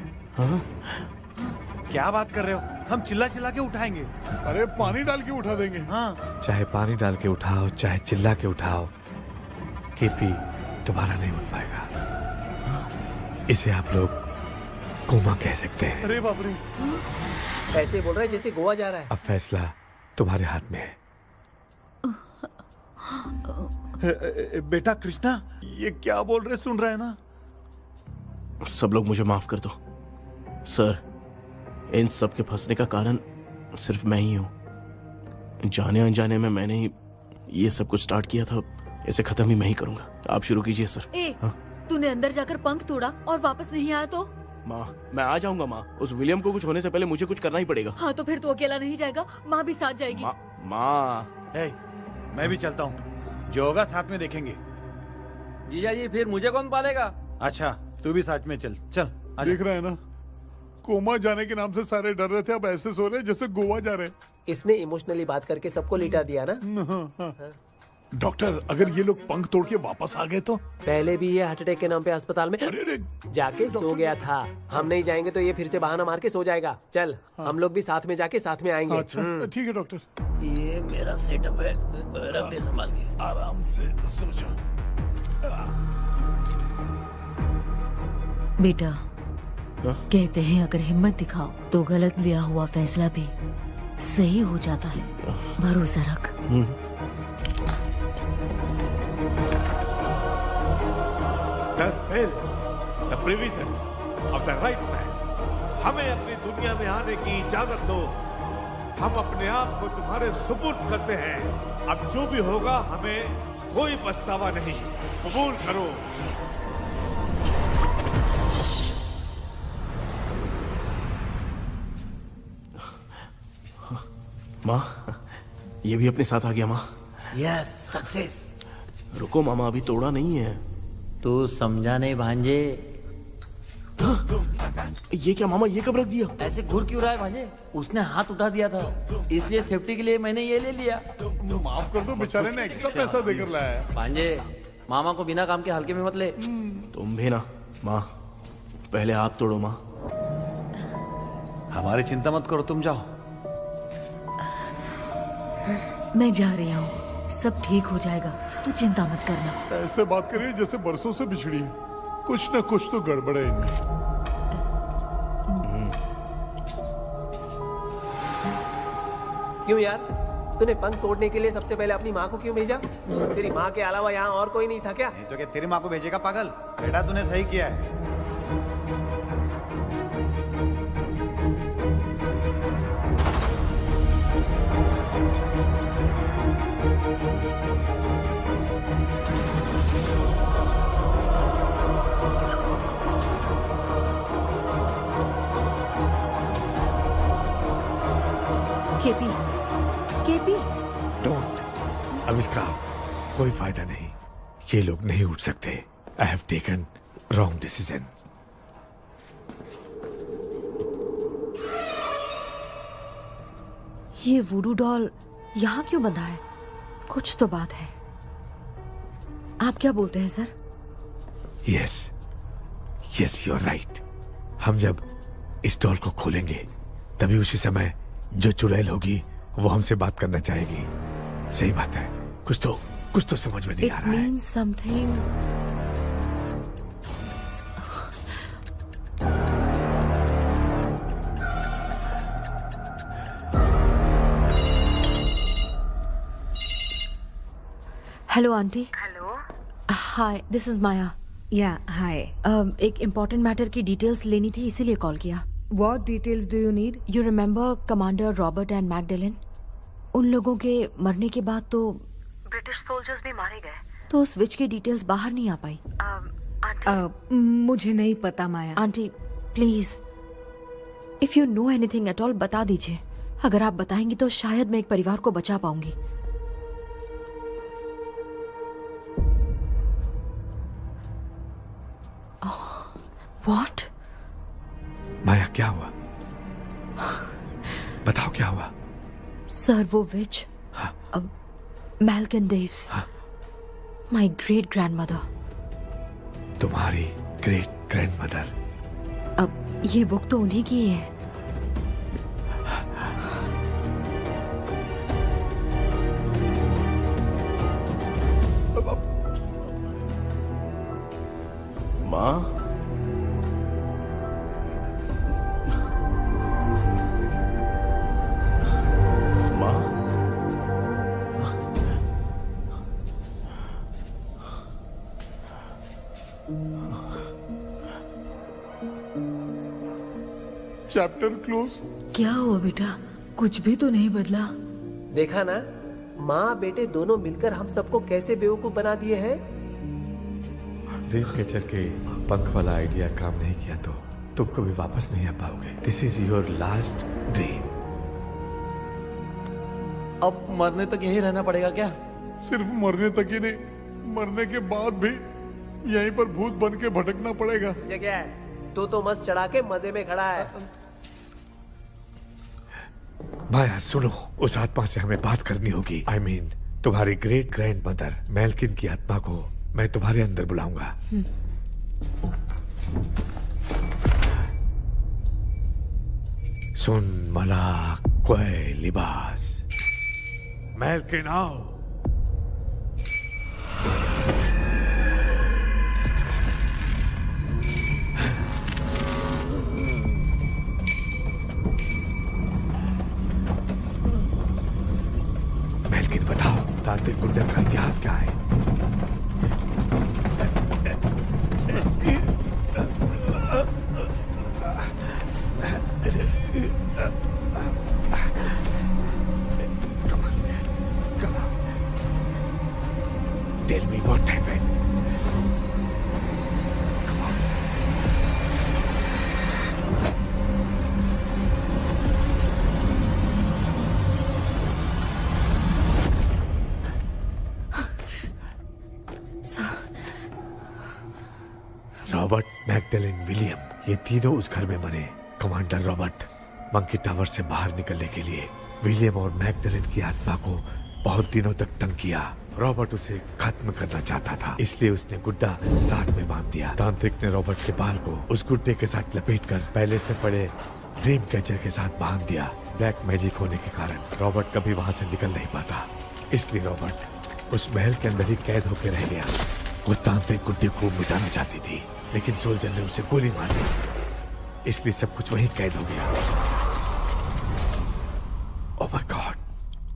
क्या बात कर रहे हो? हम चिल्ला चिल्ला के उठाएंगे। अरे पानी डाल के उठा देंगे। हाँ। चाहे पानी डाल के उठाओ, चाहे चिल्ला के उठाओ, केपी दोबारा नहीं उठ पाएगा। इसे आप लोग कोमा कह सकते हैं। अरे बाप रे, ऐसे बोल रहे हैं जैसे गोवा जा रहा है। अब फैसला तुम्हारे हाथ में है। बेटा कृष्णा, ये क्या बोल रहे, सुन रहे हैं ना? सब लोग मुझे माफ कर दो सर, इन सब के फंसने का कारण सिर्फ मैं ही हूँ। जाने अनजाने में मैंने ही ये सब कुछ स्टार्ट किया था, इसे खत्म ही मैं ही करूंगा। आप शुरू कीजिए सर। तूने अंदर जाकर पंख तोड़ा और वापस नहीं आया तो? माँ, मैं आ जाऊंगा माँ। उस विलियम को कुछ होने से पहले मुझे कुछ करना ही पड़ेगा। हाँ तो फिर तू अकेला नहीं जाएगा, माँ भी साथ जाएगी। माँ, मैं भी चलता हूँ, जो होगा साथ में देखेंगे। जीजा जी, फिर मुझे कौन पालेगा? अच्छा, तू भी साथ में चल। चल देख रहे हैं ना, कोमा जाने के नाम से सारे डर रहे थे, अब ऐसे सो रहे जैसे गोवा जा रहे। इसने इमोशनली बात करके सबको लिटा दिया ना। डॉक्टर, अगर ये लोग पंख तोड़ के वापस आ गए तो? पहले भी ये हार्ट अटैक के नाम पे अस्पताल में जाके सो गया था। हम नहीं जाएंगे तो ये फिर से बहाना मार के सो जाएगा। चल, हम लोग भी साथ में जाके साथ में आएंगे। अच्छा, ठीक है डॉक्टर। ये मेरा सेटअप है, रख दे संभाल के। आराम से सो जाओ। बेटा, कहते हैं अगर हिम्मत दिखाओ तो गलत लिया हुआ फैसला भी सही हो जाता है। भरोसा रख। The spell, the provision of the right man. हमें अपनी दुनिया में आने की इजाजत दो। हम अपने आप को तुम्हारे सुपुर्द करते हैं। अब जो भी होगा हमें कोई पछतावा नहीं। कबूल करो। माँ, ये भी अपने साथ आ गया। माँ, यस, सक्सेस। रुको मामा, अभी तोड़ा नहीं है। तू समझा नहीं भांजे। ये क्या मामा, ये कब रख दिया? ऐसे घूर क्यों रहा है भांजे? उसने हाथ उठा दिया था, इसलिए सेफ्टी के लिए मैंने ये ले लिया। माफ कर दो, बेचारे ने एक्स्ट्रा पैसा देकर लाया है। भांजे, मामा को बिना काम के हल्के में मत ले। तुम भी ना। माँ, पहले आप तोड़ो। माँ, हमारी चिंता मत करो, तुम जाओ। मैं जा रही हूँ, सब ठीक हो जाएगा, तू चिंता मत करना। ऐसे बात करिए जैसे बरसों से बिछड़ी है। कुछ न कुछ तो गड़बड़ है इनमें। क्यों यार, तूने पंख तोड़ने के लिए सबसे पहले अपनी माँ को क्यों भेजा? तेरी माँ के अलावा यहाँ और कोई नहीं था क्या? नहीं तो क्या तेरी माँ को भेजेगा पागल? बेटा तूने सही किया है। KP, KP, don't. अब इसका कोई फायदा नहीं। ये लोग नहीं उठ सकते। I have taken wrong decision. ये वुडू डॉल यहाँ क्यों बंधा है? कुछ तो बात है। आप क्या बोलते हैं sir? Yes, yes, you are right. हम जब इस डॉल को खोलेंगे तभी उसी समय जो चुड़ैल होगी वो हमसे बात करना चाहेगी। सही बात है, कुछ तो समझ में नहीं आ It रहा है। means something. Hello aunty. Hello. Hi, this is Maya. Yeah hi. एक इम्पोर्टेंट मैटर की डिटेल्स लेनी थी, इसीलिए कॉल किया। What details do you need? You remember commander Robert and Magdalene? उन लोगों के मरने के बाद तो ब्रिटिश सोल्जर्स भी मारे गए। तो स्विच की डिटेल्स बाहर नहीं आ पाई। मुझे नहीं पता Maya. Aunty please, if you know anything at all बता दीजिए। अगर आप बताएंगी तो शायद मैं एक परिवार को बचा पाऊंगी। व्हाट? माया क्या हुआ? बताओ क्या हुआ? सर वो विच, मैल्कन डेव्स, माय ग्रेट ग्रैंडमदर। तुम्हारी ग्रेट ग्रैंडमदर? अब ये बुक तो उन्हीं की ही है। माँ, चैप्टर क्लोज। क्या हुआ बेटा? कुछ भी तो नहीं बदला। देखा ना, माँ बेटे दोनों मिलकर हम सबको कैसे बेवकूफ बना दिए हैं। ड्रीम कैचर के पंख वाला आइडिया काम नहीं किया तो तुम कभी वापस नहीं आ पाओगे। This is your last dream. अब मरने तक यहीं रहना पड़ेगा क्या? सिर्फ मरने तक ही नहीं, मरने के बाद भी यहीं पर भूत बन के भटकना पड़ेगा। जगह है तो मस्त चढ़ा के मजे में खड़ा है। माया सुनो, उस आत्मा से हमें बात करनी होगी। I mean, तुम्हारी ग्रेट ग्रैंड मदर मेल्किन की आत्मा को मैं तुम्हारे अंदर बुलाऊंगा। सुन मला कोई लिबास, मेल्किन आओ। मेल्किन बताओ, तांत्रिक गुंडा का इतिहास क्या है? Tell me what happened. Robert, Magdalene, William, ये तीनों उस घर में मरे। कमांडर रॉबर्ट मंकी टावर से बाहर निकलने के लिए विलियम और मैगडेलिन की आत्मा को बहुत दिनों तक तंग किया। रॉबर्ट उसे खत्म करना चाहता था, इसलिए उसने गुड्डा साथ में बांध दिया। तांत्रिक ने रॉबर्ट के बाल को उस गुड्डे के साथ लपेटकर पैलेस में पड़े ड्रीम कैचर के साथ बांध दिया। ब्लैक मैजिक होने के कारण रॉबर्ट कभी वहां से निकल नहीं पाता, इसलिए रॉबर्ट उस महल के अंदर ही कैद होकर रह गया। वो तांत्रिक गुड्डे को मिटाना चाहती थी, लेकिन सोल्जर ने उसे गोली मार दी, इसलिए सब कुछ वहीं कैद हो गया। ओह माय गॉड,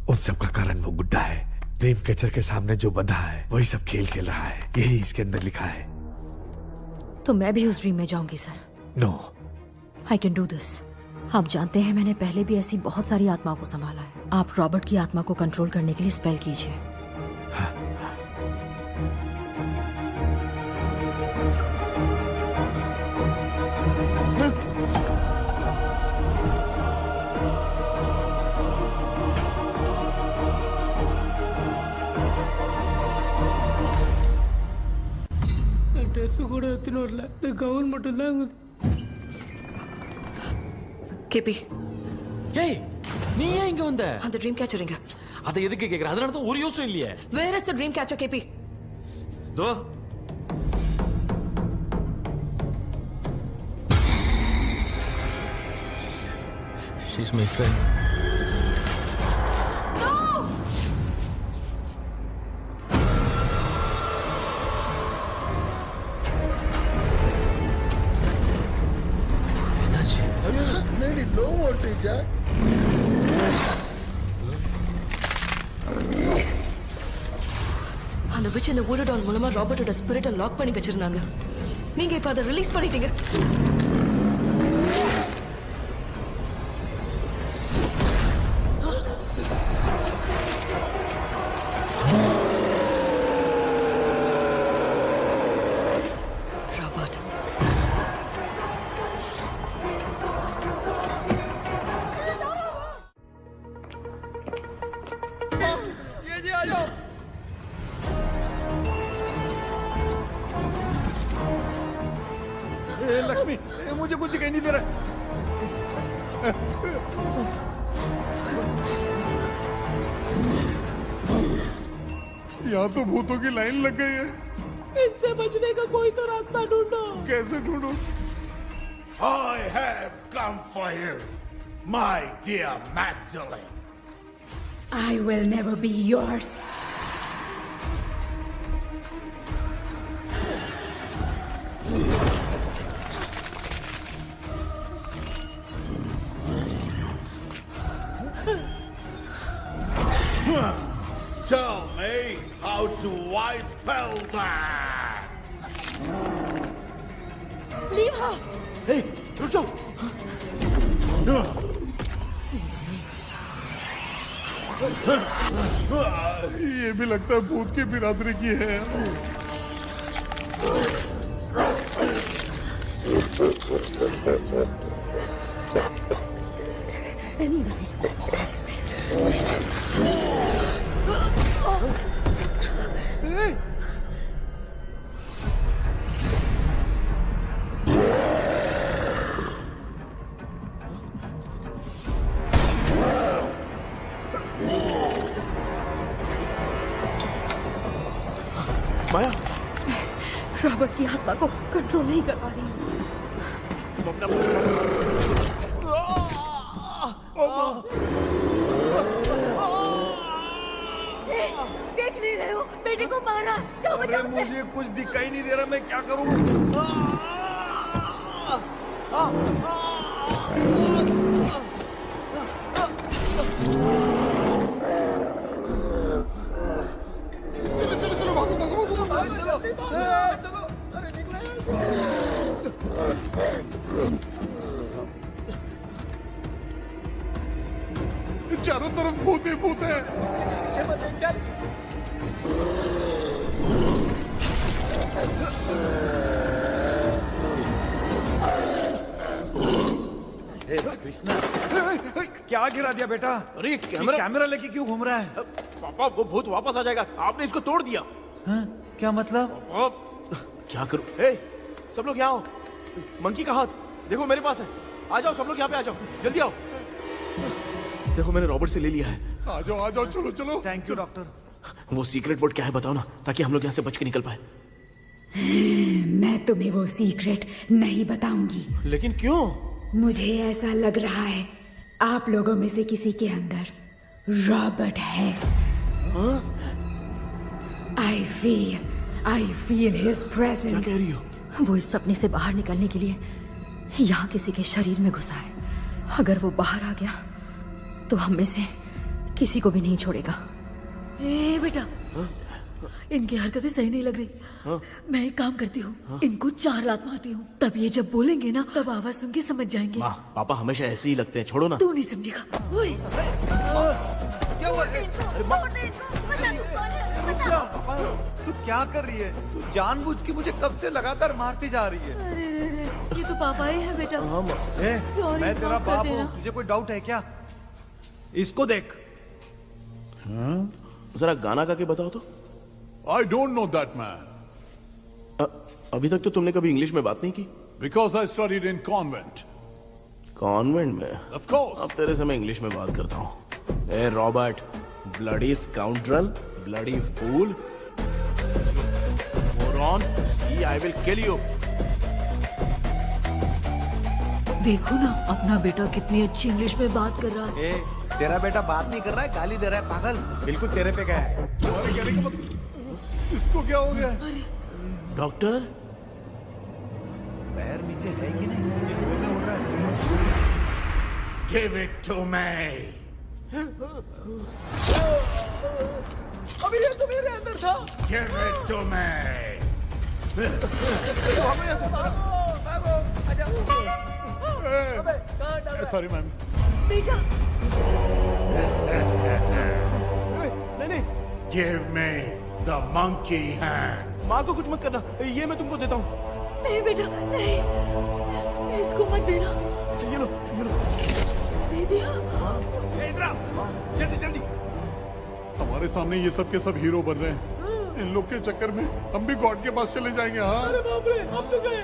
उन सब का कारण वो गुड्डा है। ड्रीम कैचर के सामने जो बंधा है वही सब खेल खेल रहा है, यही इसके अंदर लिखा है। तो मैं भी उस ड्रीम में जाऊंगी sir? No, I can do this. आप जानते हैं मैंने पहले भी ऐसी बहुत सारी आत्माओं को संभाला है। आप रॉबर्ट की आत्मा को कंट्रोल करने के लिए स्पेल कीजिए। ட்ரெஸ் கூட எடுத்துன்னு வரல, இந்த கவுன் மட்டும் தான். கேபி, ஏய் நீ ஏன் இங்க வந்த? அந்த ட்ரீம் கேச்சர் எங்க? அதை எதுக்கு கேக்குற? அதனால தான் ஒரு யூஸும் இல்லையே. Where is the dream catcher KP? Though she's my friend. Teacher அந்த பிச் இந்த ஊடடால் மூலமா ராபர்ட்டோட ஸ்பிரிட்டை லாக் பண்ணி வச்சிருந்தாங்க. நீங்க இப்ப அதை ரிலீஸ் பண்ணிட்டீங்க. ராபர்ட், ये जी आ जाओ। लक्ष्मी, मुझे कुछ दिखाई नहीं दे रहा। यहाँ तो भूतों की लाइन लग गई है। इनसे बचने का कोई तो रास्ता ढूंढो। कैसे ढूंढूं? I have come for you, my dear Magdalene. I will never be yours. Tell me how do I spell that? Leave her. Hey, रुक जाओ। ये भी लगता है भूत की बिरादरी की है। माया, रॉबर्ट की आत्मा को कंट्रोल नहीं कर पा रही। देख नहीं रहे हो, बेटे को मारा। जाओ बचाओ उसे। मुझे कुछ दिखाई नहीं दे रहा, मैं क्या करूं? चारों तरफ भूत ही भूत है। कृष्णा, क्या गिरा दिया बेटा? अरे कैमरा लेके क्यों घूम रहा है? पापा, वो भूत वापस आ जाएगा। आपने इसको तोड़ दिया। हाँ? क्या मतलब? क्या करूं? हे, सब लोग यहाँ आओ। मंकी का हाथ देखो मेरे पास है। आ जाओ सब लोग, यहाँ पे आ जाओ, जल्दी आओ। देखो मैंने रॉबर्ट से ले लिया है। आ जाओ, चलो चलो। Thank you doctor. वो सीक्रेट वर्ड क्या है बताओ ना, ताकि हम लोग यहाँ से बच के निकल पाए। मैं तुम्हें वो सीक्रेट नहीं बताऊंगी। लेकिन क्यों? मुझे ऐसा लग रहा है आप लोगों में से किसी के अंदर रॉबर्ट है। I feel his presence. क्या कह रही हो? वो इस सपने से बाहर निकलने के लिए यहाँ किसी के शरीर में घुसा है। अगर वो बाहर आ गया तो हम में से किसी को भी नहीं छोड़ेगा। ए बेटा, इनकी हरकतें सही नहीं लग रही। मैं एक काम करती हूँ, इनको 4 लात मारती हूँ, तब ये जब बोलेंगे ना तब आवाज सुन के समझ जाएंगे। पापा हमेशा ऐसे ही लगते हैं, छोड़ो ना। तू नहीं समझेगा। ओए, क्या हुआ? तू क्या कर रही है? तू जानबूझ के मुझे कब से लगातार मारती जा रही है। अरे, ये तो पापा ही है बेटा। Sorry, मैं तेरा माफ कर बाप देना। हूँ, तुझे कोई डाउट है क्या? इसको देख। जरा गाना गा के बताओ तो। I don't know that man. अभी तक तो तुमने कभी इंग्लिश में बात नहीं की। Because I studied in convent. Convent में? Of course. अब तेरे से मैं इंग्लिश में बात करता हूँ। ए Robert, bloody scoundrel, bloody fool, moron, see I will kill you. देखो ना, अपना बेटा कितनी अच्छी इंग्लिश में बात कर रहा है। तेरा बेटा बात नहीं कर रहा है, गाली दे रहा है पागल। बिल्कुल तेरे पे गया है। इसको क्या हो गया? डॉक्टर, पैर नीचे है कि नहीं? ये उड़ रहा है। Give it to me. अभी ये तो मेरे अंदर था। Give it to me. Sorry ma'am. बेटा नहीं, Give me the monkey hand. माँ को कुछ मत करना, ये मैं तुमको देता हूँ। नहीं बेटा नहीं, इसको मत देना। ये लो। दे दिया। जल्दी जल्दी। हमारे सामने ये सब के सब हीरो बन रहे हैं। इन लोग के चक्कर में हम भी गॉड के पास चले जाएंगे। हाँ अरे बाप रे, हम तो गए।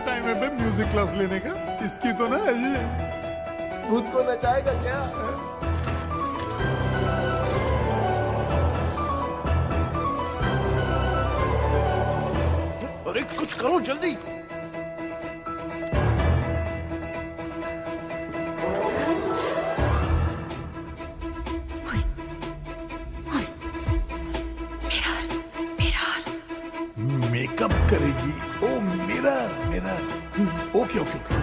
टाइम है बे म्यूजिक क्लास लेने का? इसकी तो ना खुद को नचाएगा क्या? अरे कुछ करो जल्दी। मेकअप करेगी। ओ mirror mirror. Okay okay okay.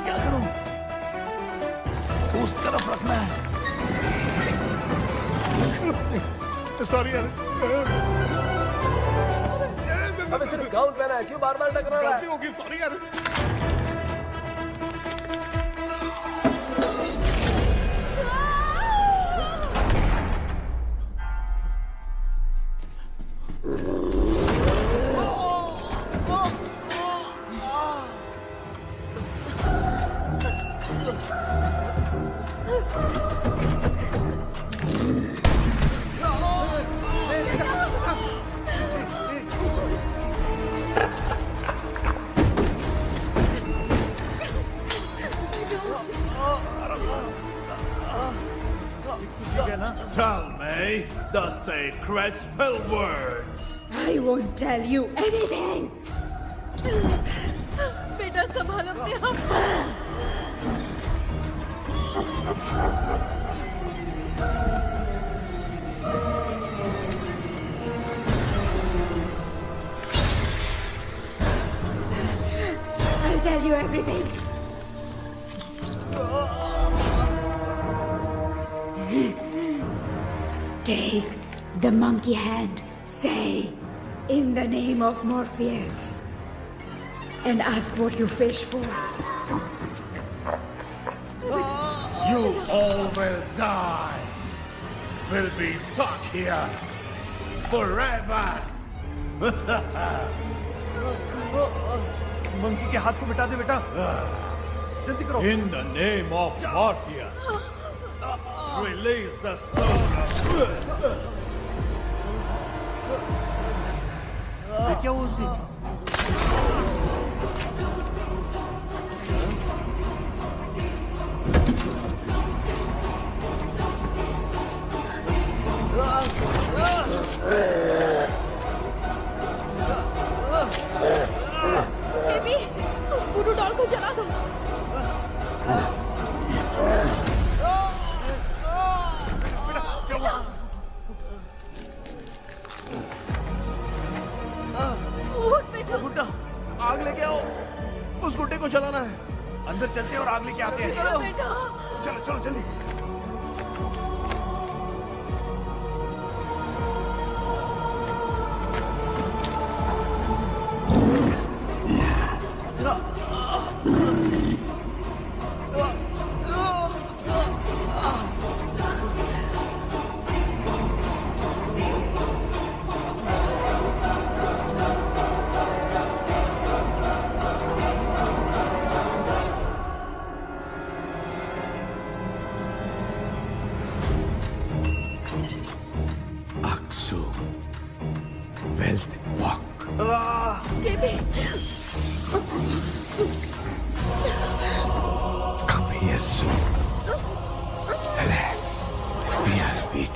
क्या करूं? उस तरफ रखना है। सॉरी यार। अबे सिर्फ गाउन पहना है, क्यों बार-बार टकरा रहा है? गलती होगी, सॉरी यार। Tell me the sacred spell words. I won't tell you anything. बेटा संभाल अपने आप। I'll tell you everything. Take the monkey hand, say, in the name of Morpheus, and ask what you fish for. You all will die. Will be stuck here forever. Monkey के हाथ को मिटा दे बेटा, जल्दी करो। In the name of Morpheus, release the soul of... ये क्या हुआ उसे? बेबी, उस वुडू डॉल को जला दो। गुड्डा, आग लेके आओ। उस गुड्डे को जलाना है। अंदर चलते हैं और आग लेके आते हैं। चलो चलो जल्दी।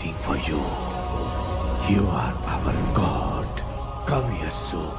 waiting for you. You are our God. Come here soon.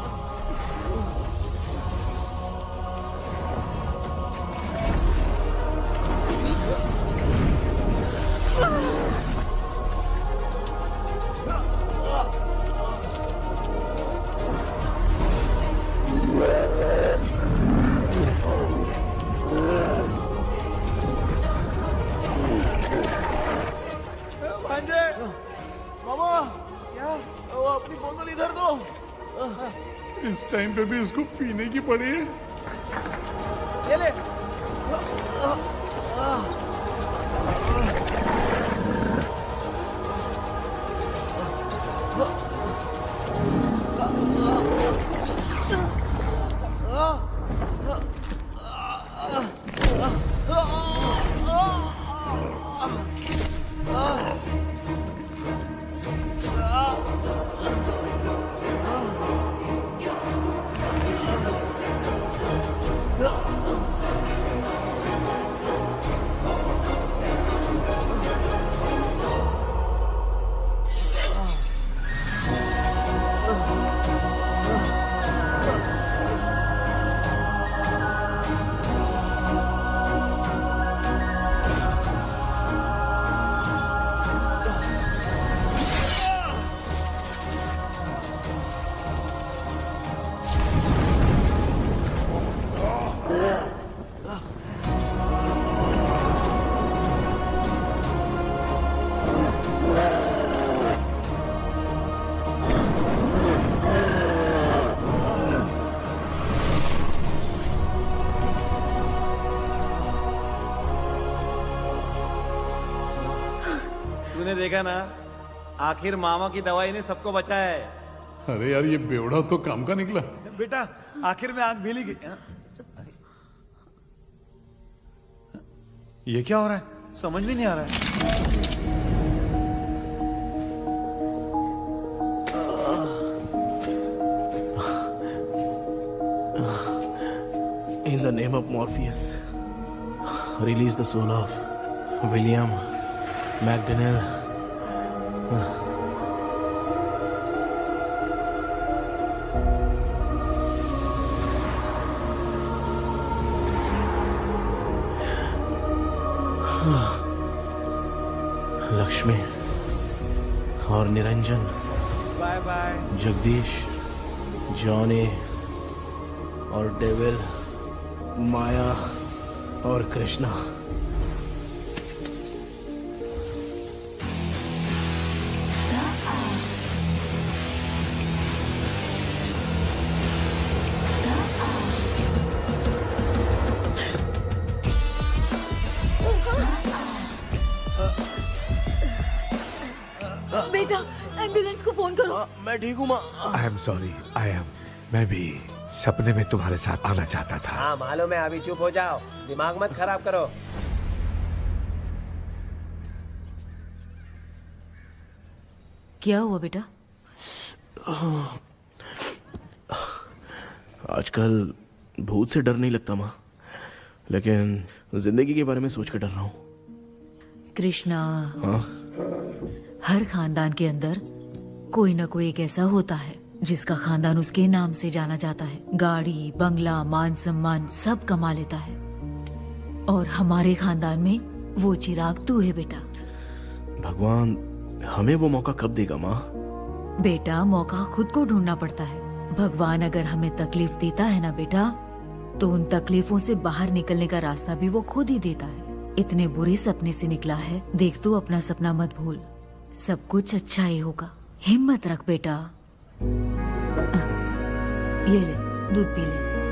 इस टाइम पे भी उसको पीने की पड़ी है। ये ले। तूने देखा ना, आखिर मामा की दवाई ने सबको बचाया है। अरे यार ये बेवड़ा तो काम का निकला। बेटा आखिर में आग मिली गई। ये क्या हो रहा है, समझ में नहीं आ रहा है। In the name of Morpheus, release the soul of William McDaniel. Lakshmi और Niranjan, bye bye. Jagdish, Johnny और डेविल, माया और कृष्णा। बेटा एम्बुलेंस को फोन करो। मैं ठीक हूँ माँ। I am sorry. मैं भी सपने में तुम्हारे साथ आना चाहता था। हाँ मालूम है, अभी चुप हो जाओ, दिमाग मत खराब करो। क्या हुआ बेटा? आजकल भूत से डर नहीं लगता माँ, लेकिन जिंदगी के बारे में सोच कर डर रहा हूँ। कृष्णा, हाँ? हर खानदान के अंदर कोई ना कोई एक ऐसा होता है जिसका खानदान उसके नाम से जाना जाता है। गाड़ी, बंगला, मान सम्मान सब कमा लेता है, और हमारे खानदान में वो चिराग तू है बेटा। भगवान हमें वो मौका कब देगा माँ? बेटा मौका खुद को ढूंढना पड़ता है। भगवान अगर हमें तकलीफ देता है ना बेटा, तो उन तकलीफों से बाहर निकलने का रास्ता भी वो खुद ही देता है। इतने बुरे सपने से निकला है, देख तू अपना सपना मत भूल, सब कुछ अच्छा ही होगा। हिम्मत रख बेटा। ये ले दूध पी ले।